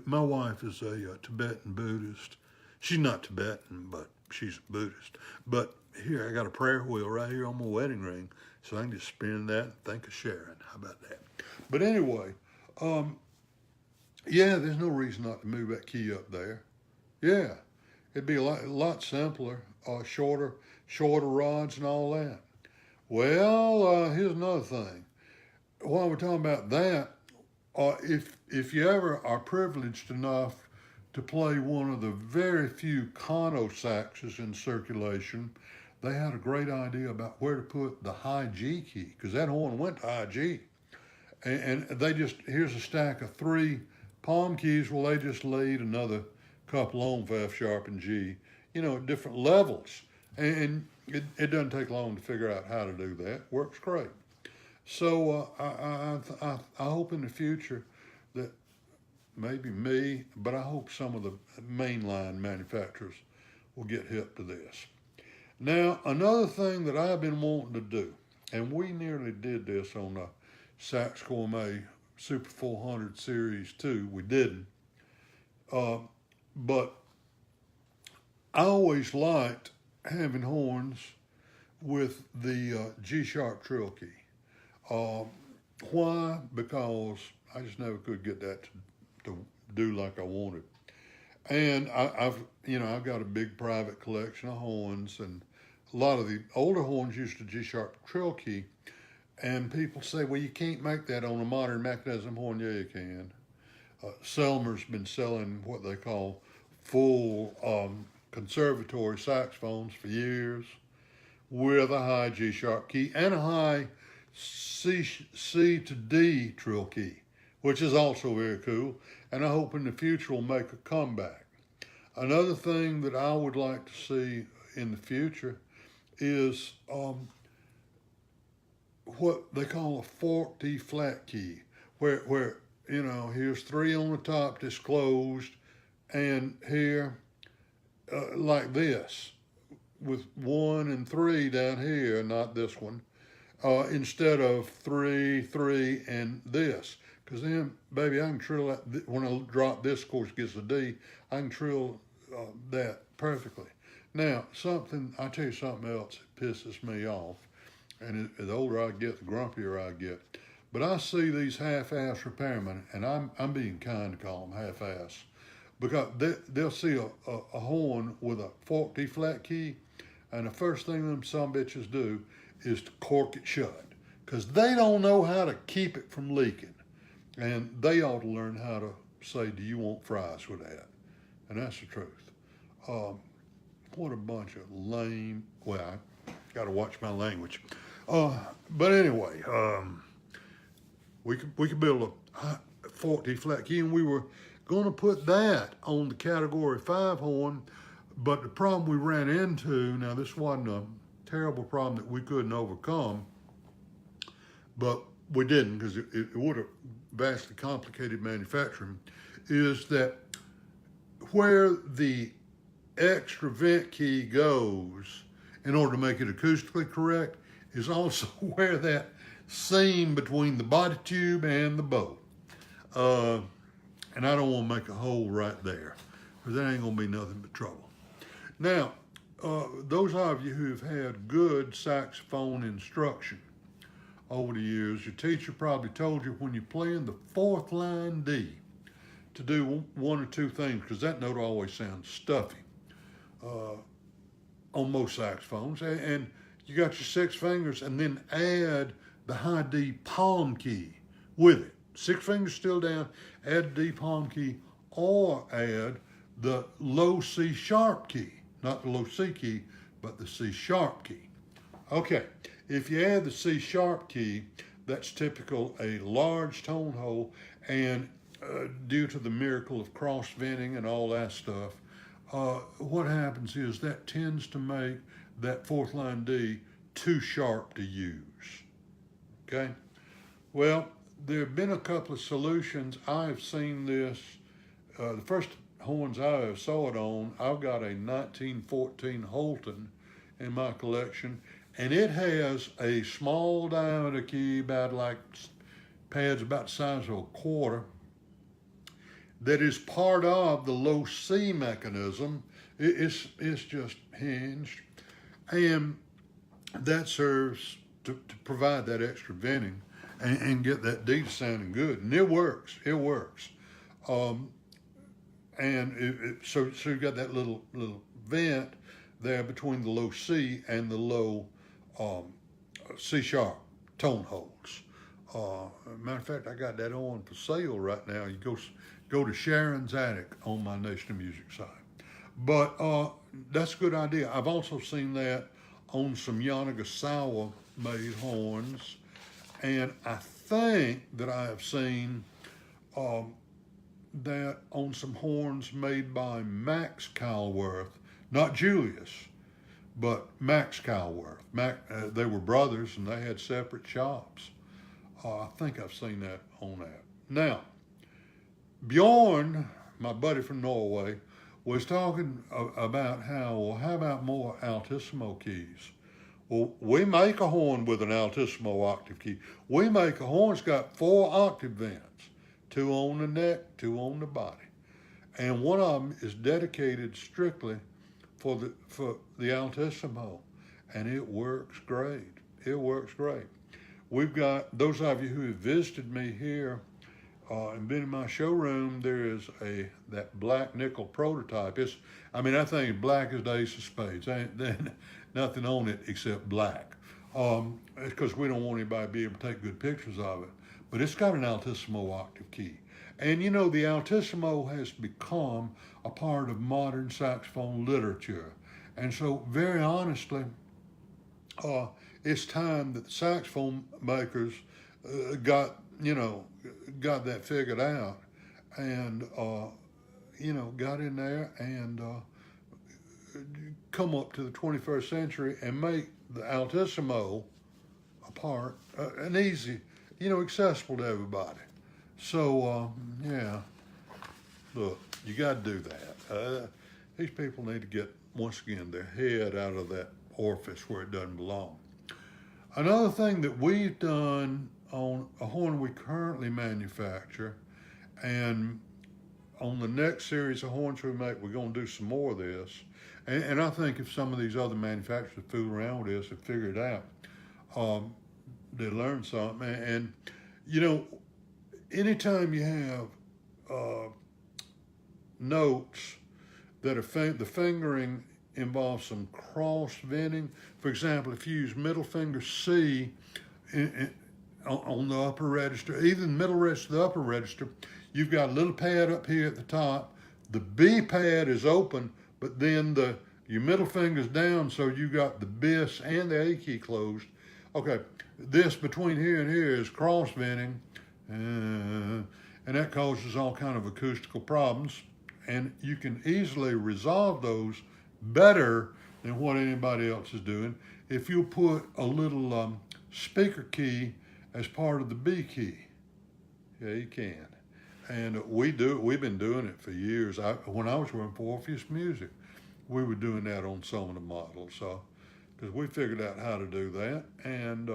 my wife is a Tibetan Buddhist. She's not Tibetan, but she's a Buddhist. But here, I got a prayer wheel right here on my wedding ring, so I can just spin that and think of Sharon. How about that? But anyway, yeah, there's no reason not to move that key up there. Yeah, it'd be a lot simpler, shorter rods and all that. Well, here's another thing. While we're talking about that, if you ever are privileged enough to play one of the very few Kano saxes in circulation, they had a great idea about where to put the high G key, because that horn went to high G. And they just, here's a stack of 3 palm keys. Well, they just laid another couple on for F sharp and G, you know, at different levels. And it doesn't take long to figure out how to do that. Works great. So I hope in the future that maybe me, but I hope some of the mainline manufacturers will get hip to this. Now, another thing that I've been wanting to do, and we nearly did this on the Sax Gourmet Super 400 Series 2, we didn't, but I always liked having horns with the G-sharp trill key. Why? Because I just never could get that to do like I wanted. And I've got a big private collection of horns, and a lot of the older horns used a G-sharp trill key. And people say, well, you can't make that on a modern mechanism horn. Yeah, you can. Selmer's been selling what they call full conservatory saxophones for years with a high G-sharp key and a high C to D trill key, which is also very cool, and I hope in the future will make a comeback. Another thing that I would like to see in the future is what they call a forked D flat key, where you know, here's 3 on the top disclosed, and here like this, with 1 and 3 down here, not this one, instead of 3, 3, and this. Because then, baby, I can trill that, when I drop this, of course, gets a D, I can trill that perfectly. Now, I'll tell you something else that pisses me off, and the older I get, the grumpier I get. But I see these half-ass repairmen, and I'm being kind to call them half-ass, because they'll see a horn with a forked D flat key, and the first thing them sumbitches do is to cork it shut, because they don't know how to keep it from leaking. And they ought to learn how to say, do you want fries with that? And that's the truth. What a bunch of lame, well, I got to watch my language. But anyway, we could build a forked D flat key, and we were going to put that on the Category 5 horn, but the problem we ran into, now this wasn't a terrible problem that we couldn't overcome, but we didn't, because it would have vastly complicated manufacturing, is that where the extra vent key goes in order to make it acoustically correct is also where that seam between the body tube and the bow. And I don't want to make a hole right there, because that ain't going to be nothing but trouble. Now, those of you who've had good saxophone instruction over the years, your teacher probably told you when you're playing the 4th line D to do 1 or 2 things, because that note always sounds stuffy on most saxophones. And you got your 6 fingers, and then add the high D palm key with it. 6 fingers still down, add the D palm key, or add the low C sharp key. not the low C key, but the C sharp key. Okay, if you add the C sharp key, that's typical a large tone hole, and due to the miracle of cross venting and all that stuff, what happens is that tends to make that fourth line D too sharp to use. Okay? Well, there have been a couple of solutions. I've seen this. The first horns I saw it on, I've got a 1914 Holton in my collection, and it has a small diameter key, about like pads about the size of a quarter, that is part of the low C mechanism. It's just hinged, and that serves to provide that extra venting and get that D sounding good, and it works. It works, and so you've got that little vent there between the low C and the low C sharp tone holes. Matter of fact, I got that on for sale right now. You go to Sharon's Attic on my Nation of Music site. But that's a good idea. I've also seen that on some Yanagisawa made horns, and I think that I have seen that on some horns made by Max Calworth, not Julius, but Max Calworth. They were brothers and they had separate shops. I think I've seen that on that. Now, Bjorn, my buddy from Norway, was talking about how about more Altissimo keys? Well, we make a horn with an Altissimo octave key. We make a horn that's got 4 octave vents, 2 on the neck, 2 on the body. And one of them is dedicated strictly for the Altissimo, and it works great. It works great. We've got, those of you who have visited me here and been in my showroom, there is that black nickel prototype. I think it's black as the ace of spades. Ain't nothing on it except black. It's because we don't want anybody to be able to take good pictures of it. But it's got an Altissimo octave key. And you know, the Altissimo has become a part of modern saxophone literature. And so, very honestly, it's time that the saxophone makers got that figured out, and got in there and come up to the 21st century and make the Altissimo a part, an easy, accessible to everybody. So look, you got to do that. These people need to get, once again, their head out of that orifice where it doesn't belong. Another thing that we've done on a horn we currently manufacture, and on the next series of horns we make, we're going to do some more of this. And I think if some of these other manufacturers fool around with this and figure it out, they learn something. And anytime you have notes that are the fingering involves some cross venting. For example, if you use middle finger C on the upper register, even middle register, the upper register, you've got a little pad up here at the top. The B pad is open, but then your middle finger's down, so you got the bis and the A key closed. Okay, this between here and here is cross venting, and that causes all kind of acoustical problems. And you can easily resolve those better than what anybody else is doing if you put a little speaker key as part of the B key. Yeah, you can. And we've been doing it for years. When I was working for Orpheus Music, we were doing that on some of the models. So, because we figured out how to do that, and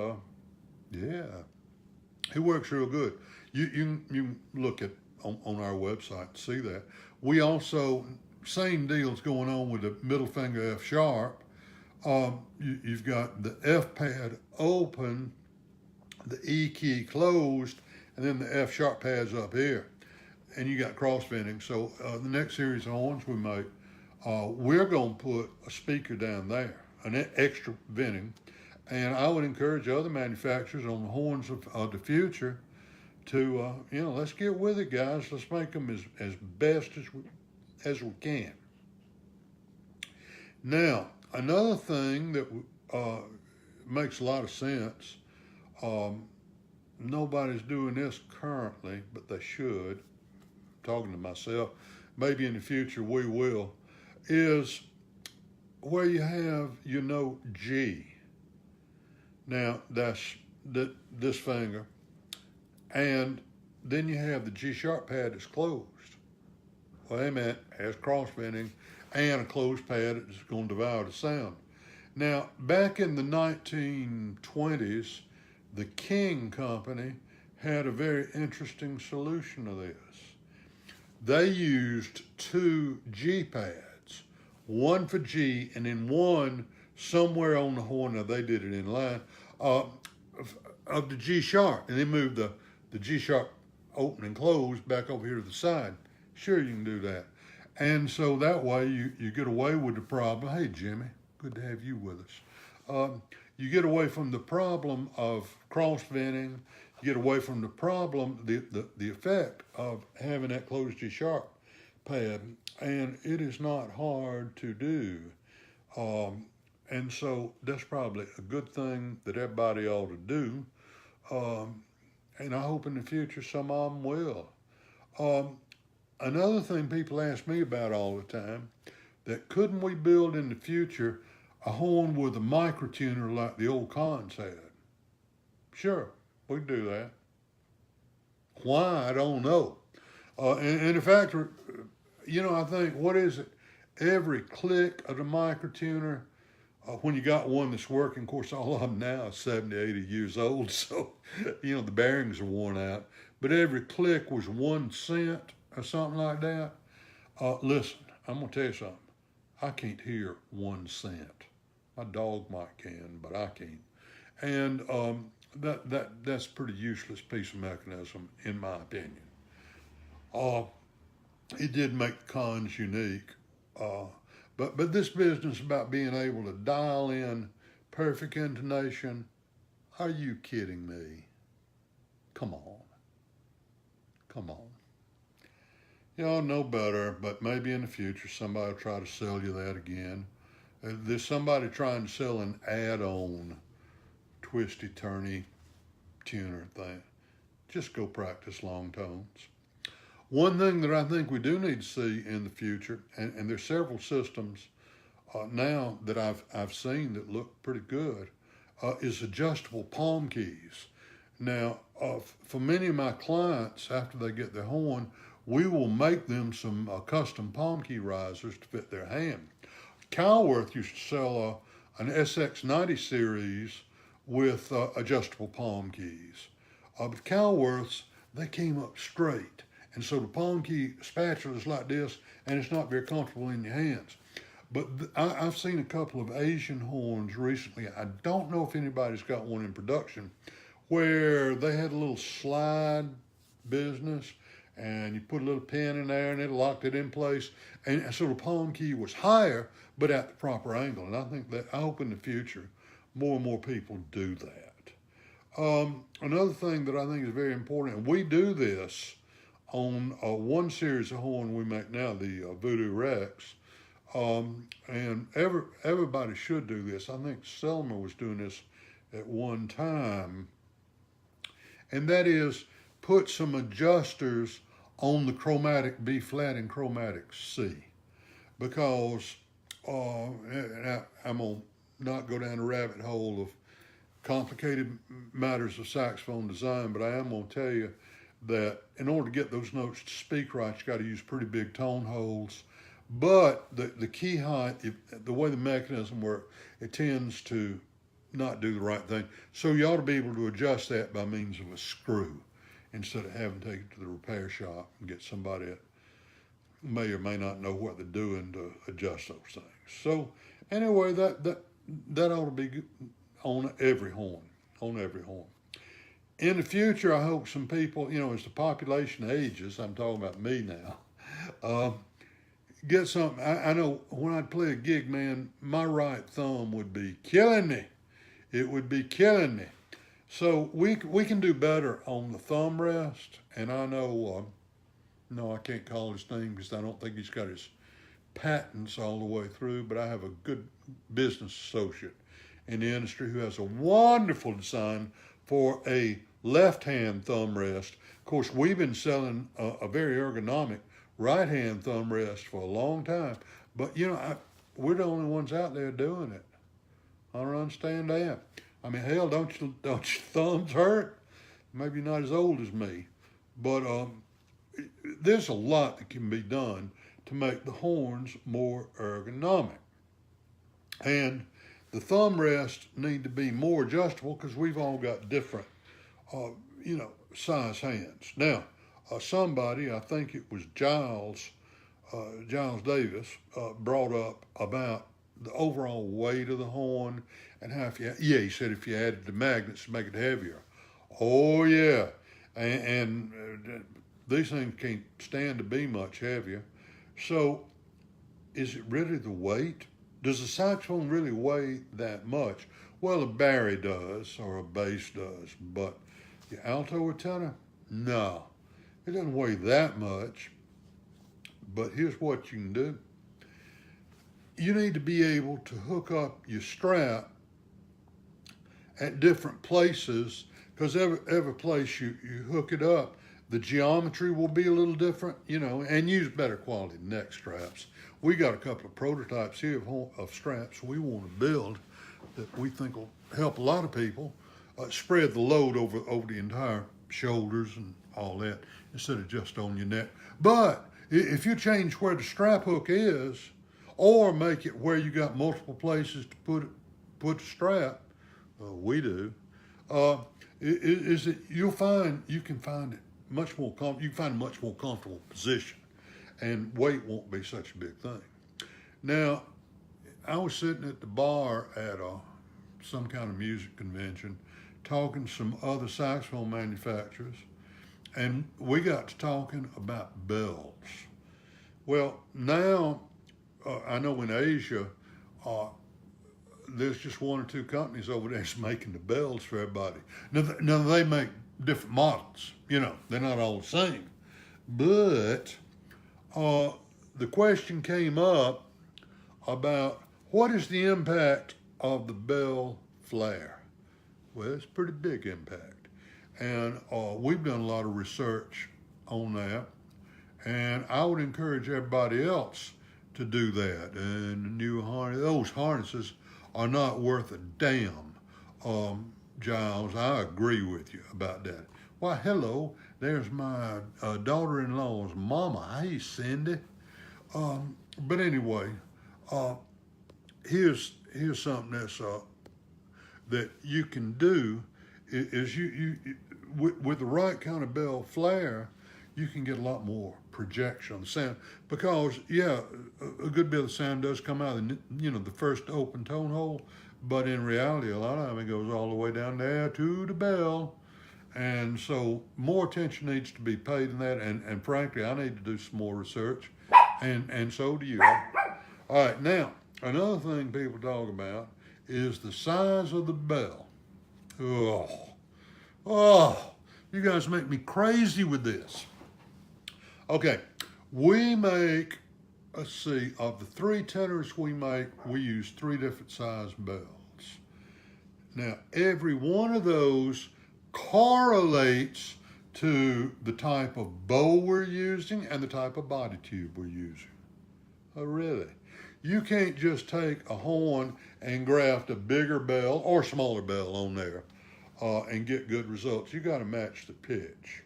it works real good. You can look at on our website to see that. We also, same deal's going on with the middle finger F sharp. You've got the F pad open, the E key closed, and then the F sharp pad's up here. And you got cross venting. So the next series of horns we make, we're going to put a speaker down there, an extra venting. And I would encourage other manufacturers on the horns of the future to, let's get with it, guys. Let's make them as best as we can. Now, another thing that makes a lot of sense, nobody's doing this currently, but they should. I'm talking to myself, maybe in the future we will, is where you have your note G. Now, that's this finger. And then you have the G sharp pad that's closed. Well, that meant has crossbending and a closed pad that's going to devour the sound. Now, back in the 1920s, the King Company had a very interesting solution to this. They used two G pads, one for G and then one somewhere on the horn. Now, they did it in line, of the G sharp, and they moved the G sharp open and closed back over here to the side. Sure, you can do that. And so that way you get away with the problem. Hey, Jimmy, good to have you with us. You get away from the problem of cross-venting. You get away from the problem, the effect of having that closed G sharp pad. And it is not hard to do. And so that's probably a good thing that everybody ought to do. And I hope in the future some of them will. Another thing people ask me about all the time, that couldn't we build in the future a horn with a microtuner like the old Cons had? Sure, we can do that. Why, I don't know. And in fact, I think, what is it? Every click of the microtuner, when you got one that's working, of course, all of them now are 70, 80 years old, so, the bearings are worn out. But every click was 1 cent or something like that. Listen, I'm going to tell you something. I can't hear 1 cent. My dog might can, but I can't. And that's a pretty useless piece of mechanism, in my opinion. It did make the Cons unique. But this business about being able to dial in perfect intonation, are you kidding me? Come on. Y'all know better, but maybe in the future somebody will try to sell you that again. There's somebody trying to sell an add-on twisty-turny tuner thing. Just go practice long tones. One thing that I think we do need to see in the future, and there's several systems now that I've seen that look pretty good, is adjustable palm keys. Now, for many of my clients, after they get their horn, we will make them some custom palm key risers to fit their hand. Calworth used to sell an SX90 series with adjustable palm keys. But Calworth's, they came up straight. And so the palm key spatula is like this, and it's not very comfortable in your hands. But I've seen a couple of Asian horns recently. I don't know if anybody's got one in production, where they had a little slide business, and you put a little pin in there, and it locked it in place. And so the palm key was higher, but at the proper angle. And I hope in the future, more and more people do that. Another thing that I think is very important, and we do this on one series of horn we make now, the Voodoo Rex, and everybody should do this. I think Selmer was doing this at one time, and that is put some adjusters on the chromatic B flat and chromatic C, because I'm going to not go down a rabbit hole of complicated matters of saxophone design, but I am going to tell you that in order to get those notes to speak right, you got to use pretty big tone holes. But the key height, the way the mechanism works, it tends to not do the right thing. So you ought to be able to adjust that by means of a screw instead of having to take it to the repair shop and get somebody that may or may not know what they're doing to adjust those things. So anyway, that ought to be on every horn, In the future, I hope some people, as the population ages, I'm talking about me now, get something. I know when I'd play a gig, man, my right thumb would be killing me. It would be killing me. So we can do better on the thumb rest. And I know, no, I can't call his name because I don't think he's got his patents all the way through, but I have a good business associate in the industry who has a wonderful design for a left-hand thumb rest. Of course, we've been selling a very ergonomic right-hand thumb rest for a long time, but we're the only ones out there doing it. I don't understand that. I mean, hell, don't your thumbs hurt? Maybe not as old as me, but there's a lot that can be done to make the horns more ergonomic. And the thumb rests need to be more adjustable because we've all got different, size hands. Now, somebody, I think it was Giles Davis, brought up about the overall weight of the horn and how he said if you added the magnets to make it heavier. Oh, yeah. And these things can't stand to be much heavier. So is it really the weight? Does the saxophone really weigh that much? Well, a bari does, or a bass does, but the alto or tenor, no. It doesn't weigh that much. But here's what you can do. You need to be able to hook up your strap at different places, because every place you hook it up, the geometry will be a little different, and use better quality neck straps. We got a couple of prototypes here of straps we want to build that we think will help a lot of people spread the load over the entire shoulders and all that instead of just on your neck. But if you change where the strap hook is, or make it where you got multiple places to put the strap, we do, you'll find you can find it much more you can find a much more comfortable position, and weight won't be such a big thing. Now, I was sitting at the bar at some kind of music convention, talking to some other saxophone manufacturers, and we got to talking about bells. Well, now I know in Asia, there's just one or two companies over there that's making the bells for everybody. Now they make different models, they're not all the same. But the question came up about what is the impact of the bell flare? Well, it's a pretty big impact. And we've done a lot of research on that. And I would encourage everybody else to do that. And the new those harnesses are not worth a damn. Giles, I agree with you about that. Why, hello, there's my daughter-in-law's mama. Hey, Cindy. But anyway, here's something that you can do is you with the right kind of bell flare, you can get a lot more projection on the sound, because a good bit of the sound does come out of the first open tone hole, but in reality a lot of it goes all the way down there to the bell, and so more attention needs to be paid in that, and frankly I need to do some more research, and so do you. All right, now another thing people talk about is the size of the bell. Oh, you guys make me crazy with this. Okay, we make, let's see, of the 3 tenors we make, we use 3 different size bells. Now, every one of those correlates to the type of bow we're using and the type of body tube we're using. Oh, really? You can't just take a horn and graft a bigger bell or smaller bell on there and get good results. You got to match the pitch.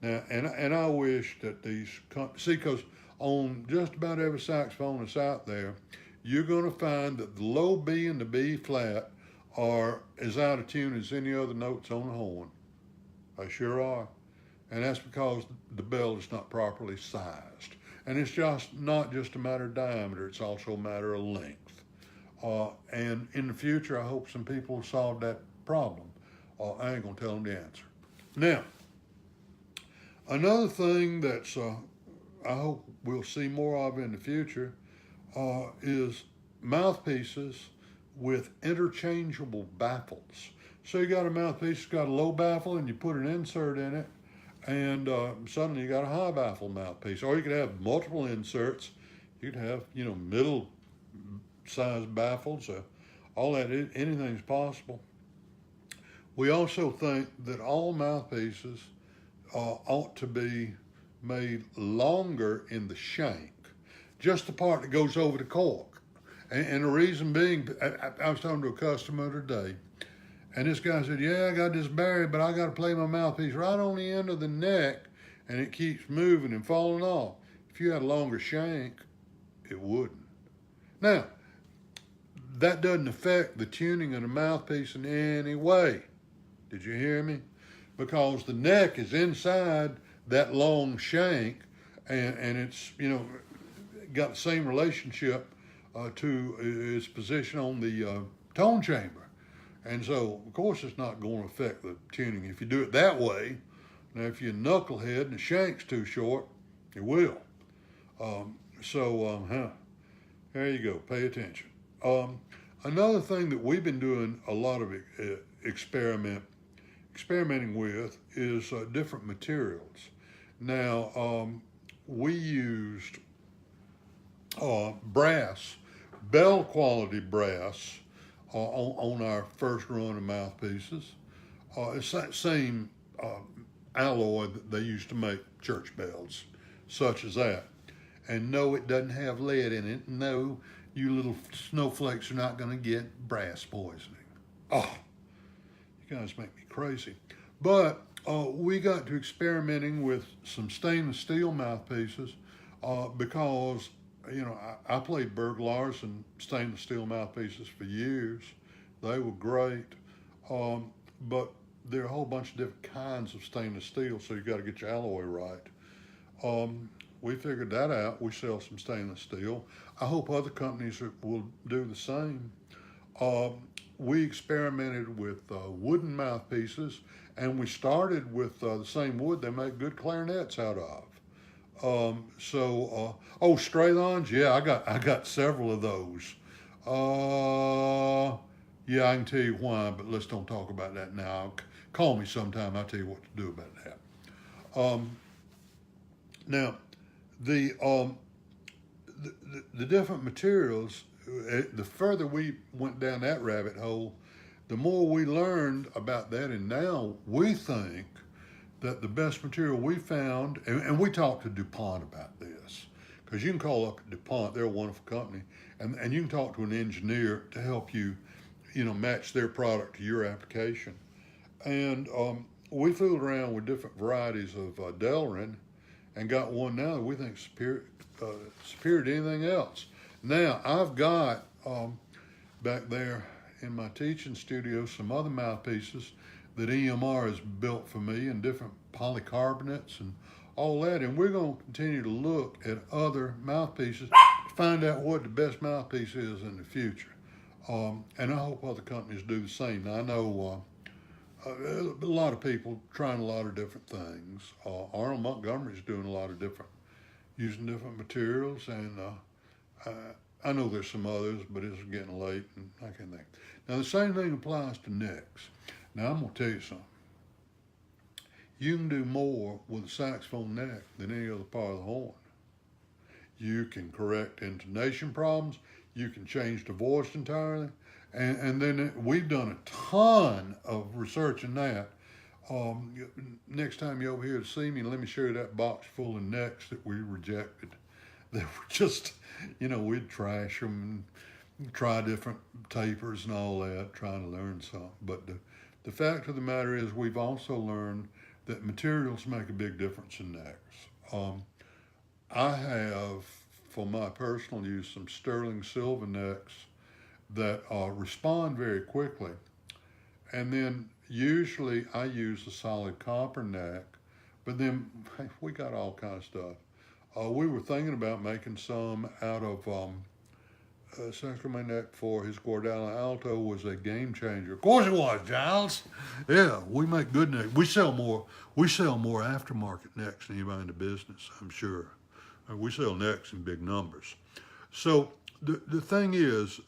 Now, and I wish that because on just about every saxophone that's out there, you're going to find that the low B and the B flat are as out of tune as any other notes on the horn. They sure are. And that's because the bell is not properly sized. And it's just not just a matter of diameter, it's also a matter of length. And in the future, I hope some people will solve that problem. I ain't gonna tell them the answer. Now, another thing that's I hope we'll see more of in the future is mouthpieces with interchangeable baffles. So you got a mouthpiece that's got a low baffle and you put an insert in it, and suddenly you got a high baffle mouthpiece. Or you could have multiple inserts. You'd have, you know, middle-sized baffles, all that. Anything's possible. We also think that all mouthpieces ought to be made longer in the shank, just the part that goes over the cork. And the reason being, I was talking to a customer today, and this guy said, yeah, I got this barrier, but I got to play my mouthpiece right on the end of the neck, and it keeps moving and falling off. If you had a longer shank, it wouldn't. Now, that doesn't affect the tuning of the mouthpiece in any way. Did you hear me? Because the neck is inside that long shank, and it's, you know, got the same relationship to its position on the tone chamber. And so, of course, it's not going to affect the tuning if you do it that way. Now, if you're a knucklehead and the shank's too short, it will. There you go. Pay attention. Another thing that we've been doing a lot of experimenting with is different materials. Now, we used brass, bell quality brass, on our first run of mouthpieces. It's that same alloy that they used to make church bells, such as that. And no, it doesn't have lead in it. No, you little snowflakes are not going to get brass poisoning. Oh, you guys make me crazy. But we got to experimenting with some stainless steel mouthpieces because, you know, I played Berglar's and stainless steel mouthpieces for years. They were great, but there are a whole bunch of different kinds of stainless steel, so you got to get your alloy right. We figured that out. We sell some stainless steel. I hope other companies will do the same. We experimented with wooden mouthpieces, and we started with the same wood they make good clarinets out of. Stralons, yeah, I got several of those. Yeah, I can tell you why, but let's don't talk about that now. Call me sometime, I'll tell you what to do about that. Now, the different materials, the further we went down that rabbit hole, the more we learned about that, and now we think that the best material we found, and we talked to DuPont about this, because you can call up DuPont, they're a wonderful company, and you can talk to an engineer to help you, you know, match their product to your application. And we fooled around with different varieties of Delrin and got one now that we think is superior to anything else. Now, I've got back there in my teaching studio some other mouthpieces that EMR has built for me, and different polycarbonates and all that, and we're going to continue to look at other mouthpieces to find out what the best mouthpiece is in the future. And I hope other companies do the same. Now, I know a lot of people trying a lot of different things. Arnold Montgomery's doing a lot of using different materials, and I know there's some others, but it's getting late and I can't think. Now, the same thing applies to necks. Now, I'm going to tell you something. You can do more with a saxophone neck than any other part of the horn. You can correct intonation problems. You can change the voice entirely. And then we've done a ton of research in that. Next time you're over here to see me, let me show you that box full of necks that we rejected. They were just, you know, we'd trash them and try different tapers and all that, trying to learn something. But the fact of the matter is we've also learned that materials make a big difference in necks. I have, for my personal use, some sterling silver necks that respond very quickly. And then usually I use a solid copper neck, but then we got all kinds of stuff. We were thinking about making some out of Selmer neck for his Guardala Alto was a game changer. Of course it was, Giles. Yeah, we make good necks. We sell more aftermarket necks than anybody in the business, I'm sure. We sell necks in big numbers. So the thing is,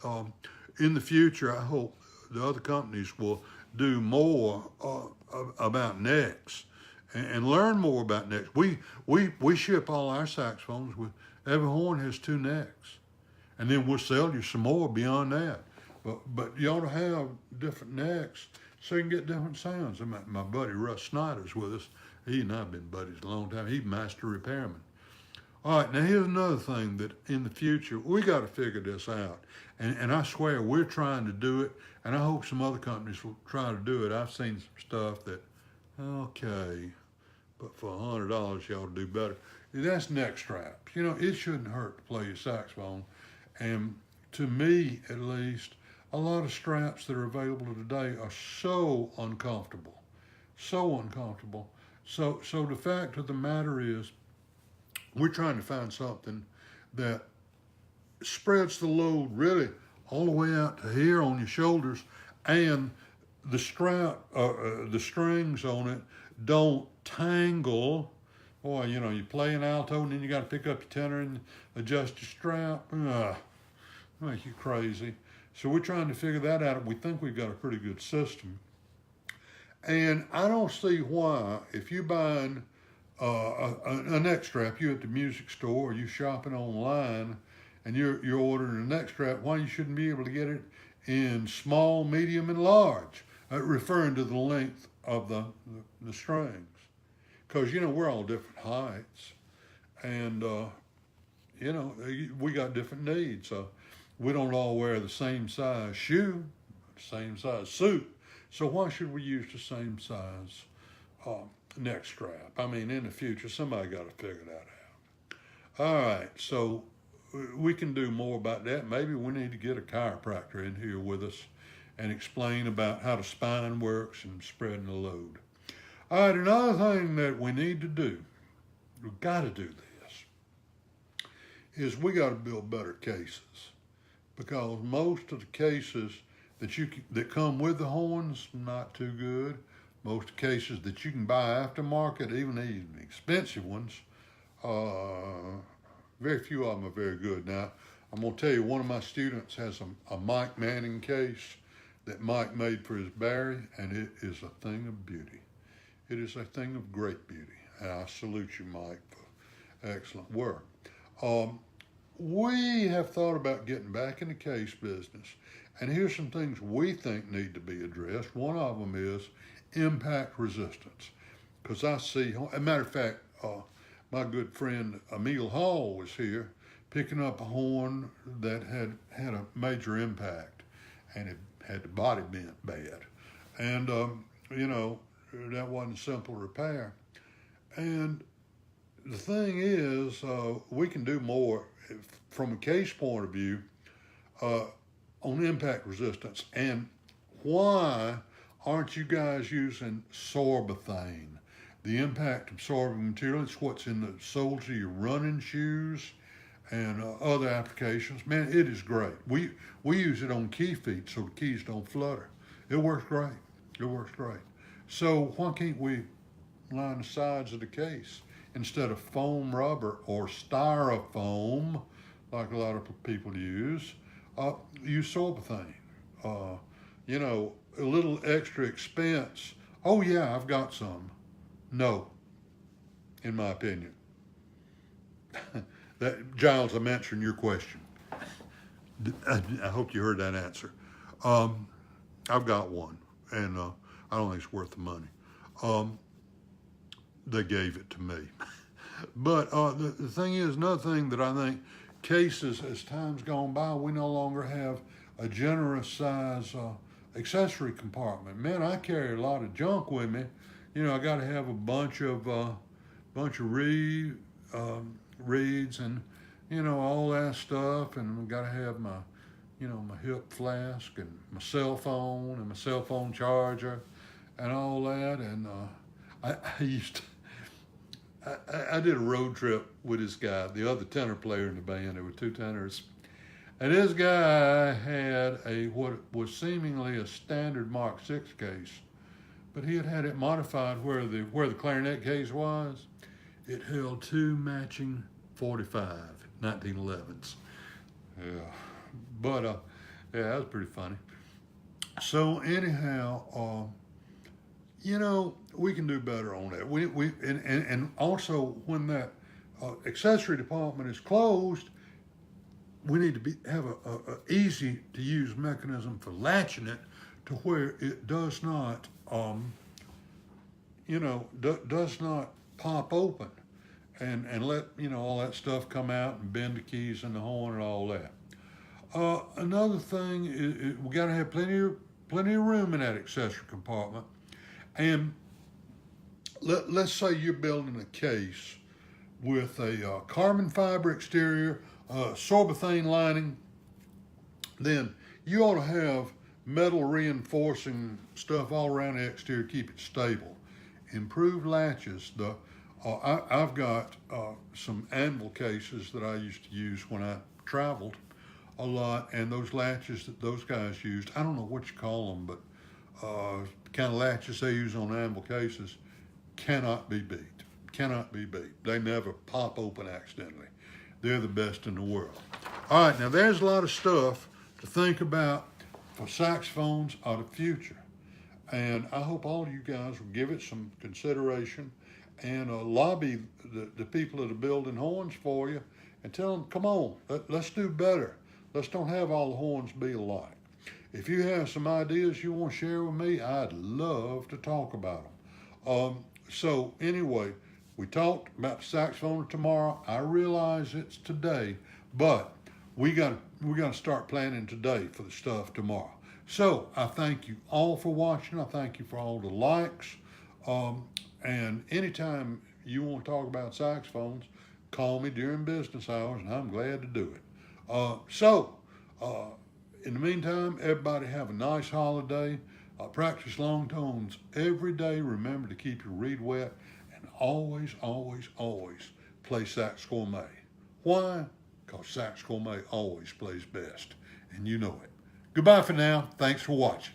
in the future, I hope the other companies will do more about necks. and learn more about necks. We ship all our saxophones with, every horn has 2 necks. And then we'll sell you some more beyond that. But you ought to have different necks so you can get different sounds. And my buddy Russ Snyder's with us. He and I have been buddies a long time. He's a master repairman. All right, now here's another thing that in the future, we got to figure this out. And I swear we're trying to do it, and I hope some other companies will try to do it. I've seen some stuff that, okay, but for $100, you ought to do better. That's neck straps. You know, it shouldn't hurt to play your saxophone. And to me, at least, a lot of straps that are available today are so uncomfortable, so uncomfortable. So the fact of the matter is, we're trying to find something that spreads the load really all the way out to here on your shoulders, and the strap, the strings on it don't tangle. Boy, you know, you play an alto and then you got to pick up your tenor and adjust your strap. Make you crazy. So we're trying to figure that out. We think we've got a pretty good system. And I don't see why, if you're buying a neck strap, you at the music store or you shopping online and you're ordering a neck strap, why you shouldn't be able to get it in small, medium, and large, referring to the length of the strings. Because, you know, we're all different heights. And, you know, we got different needs. We don't all wear the same size shoe, same size suit. So why should we use the same size neck strap? I mean, in the future, somebody got to figure that out. All right, so we can do more about that. Maybe we need to get a chiropractor in here with us and explain about how the spine works and spreading the load. All right, another thing that we need to do, we've got to do this, is we got to build better cases, because most of the cases that come with the horns, not too good. Most cases that you can buy aftermarket, even the expensive ones, very few of them are very good. Now, I'm going to tell you, one of my students has a Mike Manning case that Mike made for his Barry, and it is a thing of beauty. It is a thing of great beauty, and I salute you, Mike, for excellent work. We have thought about getting back in the case business, and here's some things we think need to be addressed. One of them is impact resistance, because I see, as a matter of fact, my good friend Emil Hall was here picking up a horn that had a major impact, and it had the body bent bad. And, you know, that wasn't a simple repair. And the thing is, we can do more from a case point of view on impact resistance. And why aren't you guys using sorbothane? The impact absorbing material, it's what's in the soles of your running shoes and other applications. Man, it is great. We use it on key feet so the keys don't flutter. It works great. It works great. So why can't we line the sides of the case instead of foam rubber or styrofoam, like a lot of people use sorbothane? You know, a little extra expense. Oh yeah, I've got some. No, in my opinion. Giles, I'm answering your question. I hope you heard that answer. I've got one, and I don't think it's worth the money. They gave it to me. But the thing is, another thing that I think, cases, as time's gone by, we no longer have a generous size accessory compartment. Man, I carry a lot of junk with me. You know, I got to have a bunch of reeds and, you know, all that stuff, and I got to have my, you know, my hip flask and my cell phone charger and all that. And I did a road trip with this guy, the other tenor player in the band. There were 2 tenors. And this guy had what was seemingly a standard Mark VI case, but he had it modified where the clarinet case was. It held 2 matching 45 1911s. Yeah, but yeah, that was pretty funny. So anyhow, you know, we can do better on that. And also when that accessory department is closed, we need to have a easy to use mechanism for latching it to where it does not, does not pop open and let, all that stuff come out and bend the keys in the horn and all that. Another thing is we got to have plenty of room in that accessory compartment. And let's say you're building a case with a carbon fiber exterior, sorbothane lining, then you ought to have metal reinforcing stuff all around the exterior to keep it stable. Improved latches. I've got some anvil cases that I used to use when I traveled a lot, and those latches that those guys used, I don't know what you call them, but the kind of latches they use on anvil cases cannot be beat. Cannot be beat. They never pop open accidentally. They're the best in the world. All right, now there's a lot of stuff to think about for saxophones of the future. And I hope all of you guys will give it some consideration and lobby the people that are building horns for you and tell them, come on, let's do better. Let's don't have all the horns be alike. If you have some ideas you want to share with me, I'd love to talk about them. So anyway, we talked about the saxophone tomorrow. I realize it's today, but we got to start planning today for the stuff tomorrow. So I thank you all for watching. I thank you for all the likes. And anytime you want to talk about saxophones, call me during business hours, and I'm glad to do it. In the meantime, everybody have a nice holiday. Practice long tones every day. Remember to keep your reed wet, and always, always, always play sax gourmet. Why? Because sax gourmet always plays best, and you know it. Goodbye for now. Thanks for watching.